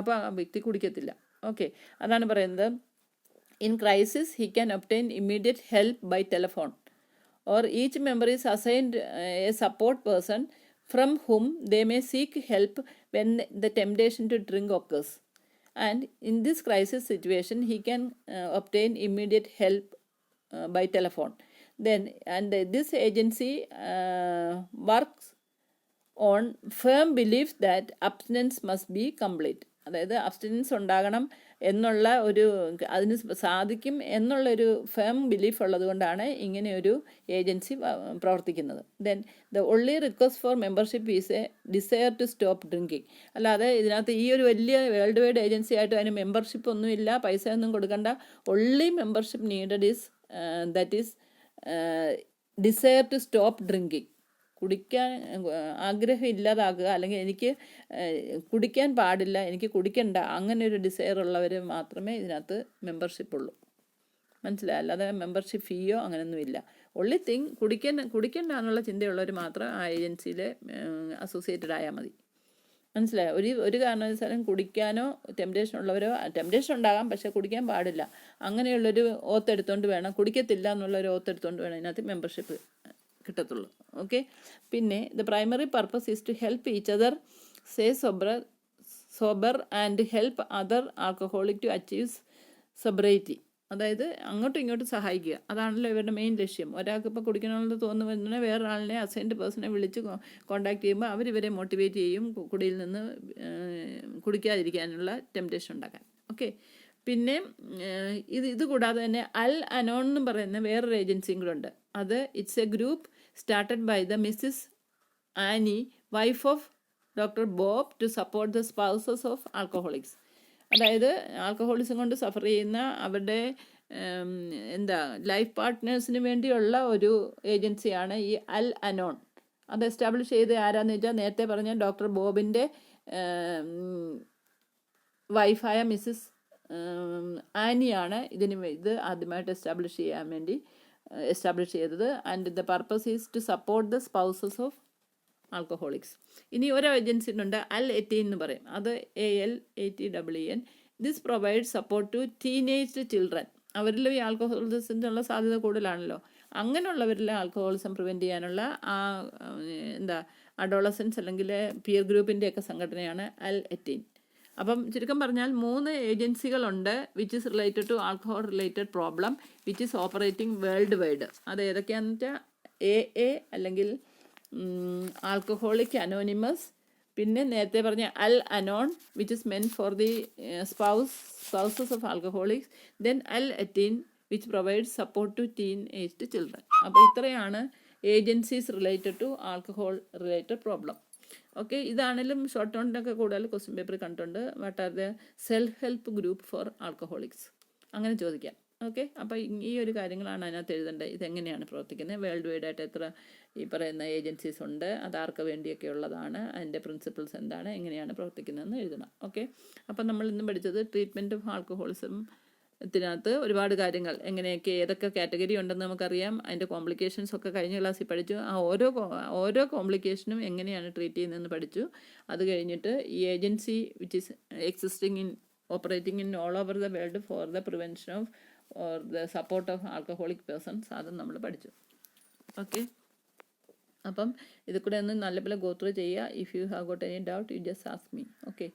അപ്പോൾ ആ വ്യക്തി കുടിക്കത്തില്ല. ഓക്കെ, അതാണ് പറയുന്നത്. In crisis he can obtain immediate help by telephone or each member is assigned a support person from whom they may seek help when the temptation to drink occurs. And in this crisis situation, he can obtain immediate help by telephone. This agency works on firm belief that abstinence must be complete. അതായത് abstinence ഉണ്ടാകണം എന്നുള്ള അതിന് സാധിക്കും എന്നുള്ളൊരു firm belief ഉള്ളത് കൊണ്ടാണ് ഇങ്ങനെയൊരു agency പ്രവർത്തിക്കുന്നത്. Then the only request for membership is a desire to stop drinking. അല്ലാതെ ഇതിനകത്ത് ഈ ഒരു വലിയ വേൾഡ് വൈഡ് ഏജൻസി ആയിട്ട് അതിന് മെമ്പർഷിപ്പ് ഒന്നുമില്ല, പൈസ ഒന്നും കൊടുക്കണ്ട. Only membership needed is that is desire to stop drinking. കുടിക്കാൻ ആഗ്രഹം ഇല്ലാതാക്കുക, അല്ലെങ്കിൽ എനിക്ക് കുടിക്കാൻ പാടില്ല, എനിക്ക് കുടിക്കണ്ട, അങ്ങനെ ഒരു ഡിസയർ ഉള്ളവർ മാത്രമേ ഇതിനകത്ത് മെമ്പർഷിപ്പ് ഉള്ളൂ. മനസ്സിലായി? അല്ലാതെ മെമ്പർഷിപ്പ് ഫീയോ അങ്ങനെയൊന്നുമില്ല. ഒൺലി തിങ് കുടിക്കണ്ട എന്നുള്ള ചിന്തയുള്ളവർ മാത്രം ആ ഏജൻസിയിൽ അസോസിയേറ്റഡ് ആയാൽ മതി. മനസ്സിലായോ? ഒരു കാരണവശാലും കുടിക്കാനോ ടെംപ്റ്റേഷൻ ഉള്ളവരോ, ടെംപ്റ്റേഷൻ ഉണ്ടാകാം പക്ഷേ കുടിക്കാൻ പാടില്ല, അങ്ങനെയുള്ളൊരു ഓത്തെടുത്തുകൊണ്ട് വേണം, കുടിക്കത്തില്ല എന്നുള്ളൊരു ഓത്തെടുത്തുകൊണ്ട് വേണം ഇതിനകത്ത് മെമ്പർഷിപ്പ് കിട്ടത്തുള്ളൂ. ഓക്കെ, പിന്നെ the primary purpose is to help each other say sober and help other alcoholic to achieve sobriety. അതായത് അങ്ങോട്ടും ഇങ്ങോട്ടും സഹായിക്കുക, അതാണല്ലോ ഇവരുടെ മെയിൻ ലക്ഷ്യം. ഒരാൾക്ക് ഇപ്പോൾ കുടിക്കണമെന്ന് തോന്നുന്ന വേറൊരാളിനെ അസൈൻഡ് പേഴ്സണെ വിളിച്ച് കോണ്ടാക്ട് ചെയ്യുമ്പോൾ അവരിവരെ മോട്ടിവേറ്റ് ചെയ്യും കുടിയിൽ നിന്ന് കുടിക്കാതിരിക്കാനുള്ള ടെംപ്റ്റേഷൻ ഉണ്ടാക്കാൻ. ഓക്കെ, പിന്നെ ഇത് കൂടാതെ തന്നെ അൽ അനോൺ എന്ന് പറയുന്ന വേറൊരു ഏജൻസിയും കൂടെ ഉണ്ട്. അത് it's a group started by the Mrs Annie, wife of doctor Bob, to support the spouses of alcoholics. അതായത് ആൽക്കഹോളിസം കൊണ്ട് സഫർ ചെയ്യുന്ന അവരുടെ ലൈഫ് പാർട്ട്നേഴ്സിന് വേണ്ടിയുള്ള ഒരു ഏജൻസിയാണ് ഈ അൽ അനോൺ. അത് എസ്റ്റാബ്ലിഷ് ചെയ്ത് ആരാന്ന് വെച്ചാൽ നേരത്തെ പറഞ്ഞ ഡോക്ടർ ബോബിൻ്റെ വൈഫായ മിസ്സിസ് ആനിയാണ് ഇത് ആദ്യമായിട്ട് എസ്റ്റാബ്ലിഷ് ചെയ്തത്. And the purpose is to support the spouses of alcoholics. ഇനി ഒരു ഏജൻസിനുണ്ട്, അൽ എറ്റീൻ എന്ന് പറയും. അത് ALATEEN. This provide support to teenage children. അവരിലും ഈ ആൽക്കഹോളിസത്തിനുള്ള സാധ്യത കൂടുതലാണല്ലോ. അങ്ങനെയുള്ളവരിൽ ആൽക്കഹോളിസം പ്രിവെൻറ്റ് ചെയ്യാനുള്ള അഡോളസൻസ് അല്ലെങ്കിൽ പിയർ ഗ്രൂപ്പിൻ്റെയൊക്കെ സംഘടനയാണ് അൽ എറ്റീൻ. അപ്പം ചുരുക്കം പറഞ്ഞാൽ 3 ഏജൻസികളുണ്ട് which is related to alcohol related problem which is operating world wide. അത് ഏതൊക്കെയാണെന്ന് വെച്ചാൽ AA അല്ലെങ്കിൽ ആൽക്കഹോളിക് അനോണിമസ്, പിന്നെ നേരത്തെ പറഞ്ഞ Al Anon which is men for the spouses of alcoholics, then Alateen which provides support to teen aged children. അപ്പോൾ ഇത്രയാണ് agencies related to alcohol related problem. Okay, ഇതാണെങ്കിലും ഷോർട്ട് നോട്ടിനൊക്കെ കൂടുതൽ question paper കണ്ടിട്ടുണ്ട്. What are the self help group for alcoholics, അങ്ങനെ ചോദിക്കാം. Okay, അപ്പോൾ ഈ ഒരു കാര്യങ്ങളാണ് അതിനകത്ത് എഴുതേണ്ടത്. ഇതെങ്ങനെയാണ് പ്രവർത്തിക്കുന്നത്, വേൾഡ് വൈഡ് ആയിട്ട് എത്ര ഈ പറയുന്ന ഏജൻസീസ് ഉണ്ട്, അതാർക്ക് വേണ്ടിയൊക്കെ ഉള്ളതാണ്, അതിൻ്റെ പ്രിൻസിപ്പിൾസ് എന്താണ്, എങ്ങനെയാണ് പ്രവർത്തിക്കുന്നതെന്ന് എഴുതണം. ഓക്കെ, അപ്പം നമ്മൾ ഇന്ന് പഠിച്ചത് ട്രീറ്റ്മെൻറ്റ് ഓഫ് ആൽക്കഹോളിസം ഇതിനകത്ത് ഒരുപാട് കാര്യങ്ങൾ എങ്ങനെയൊക്കെ ഏതൊക്കെ കാറ്റഗറി ഉണ്ടെന്ന് നമുക്കറിയാം. അതിൻ്റെ കോംപ്ലിക്കേഷൻസ് ഒക്കെ കഴിഞ്ഞ ക്ലാസ്സിൽ പഠിച്ചു. ആ ഓരോ കോംപ്ലിക്കേഷനും എങ്ങനെയാണ് ട്രീറ്റ് ചെയ്യുന്നതെന്ന് പഠിച്ചു. അത് കഴിഞ്ഞിട്ട് ഈ agency which is existing in operating in all over the world for the prevention of or the support of alcoholic persons, അതും നമ്മൾ പഠിച്ചു. ഓക്കെ, അപ്പം ഇത് കൂടെ ഒന്ന് നല്ലപോലെ ഗോ ത്രൂ ചെയ്യുക. If you have got any doubt you just ask me. Okay.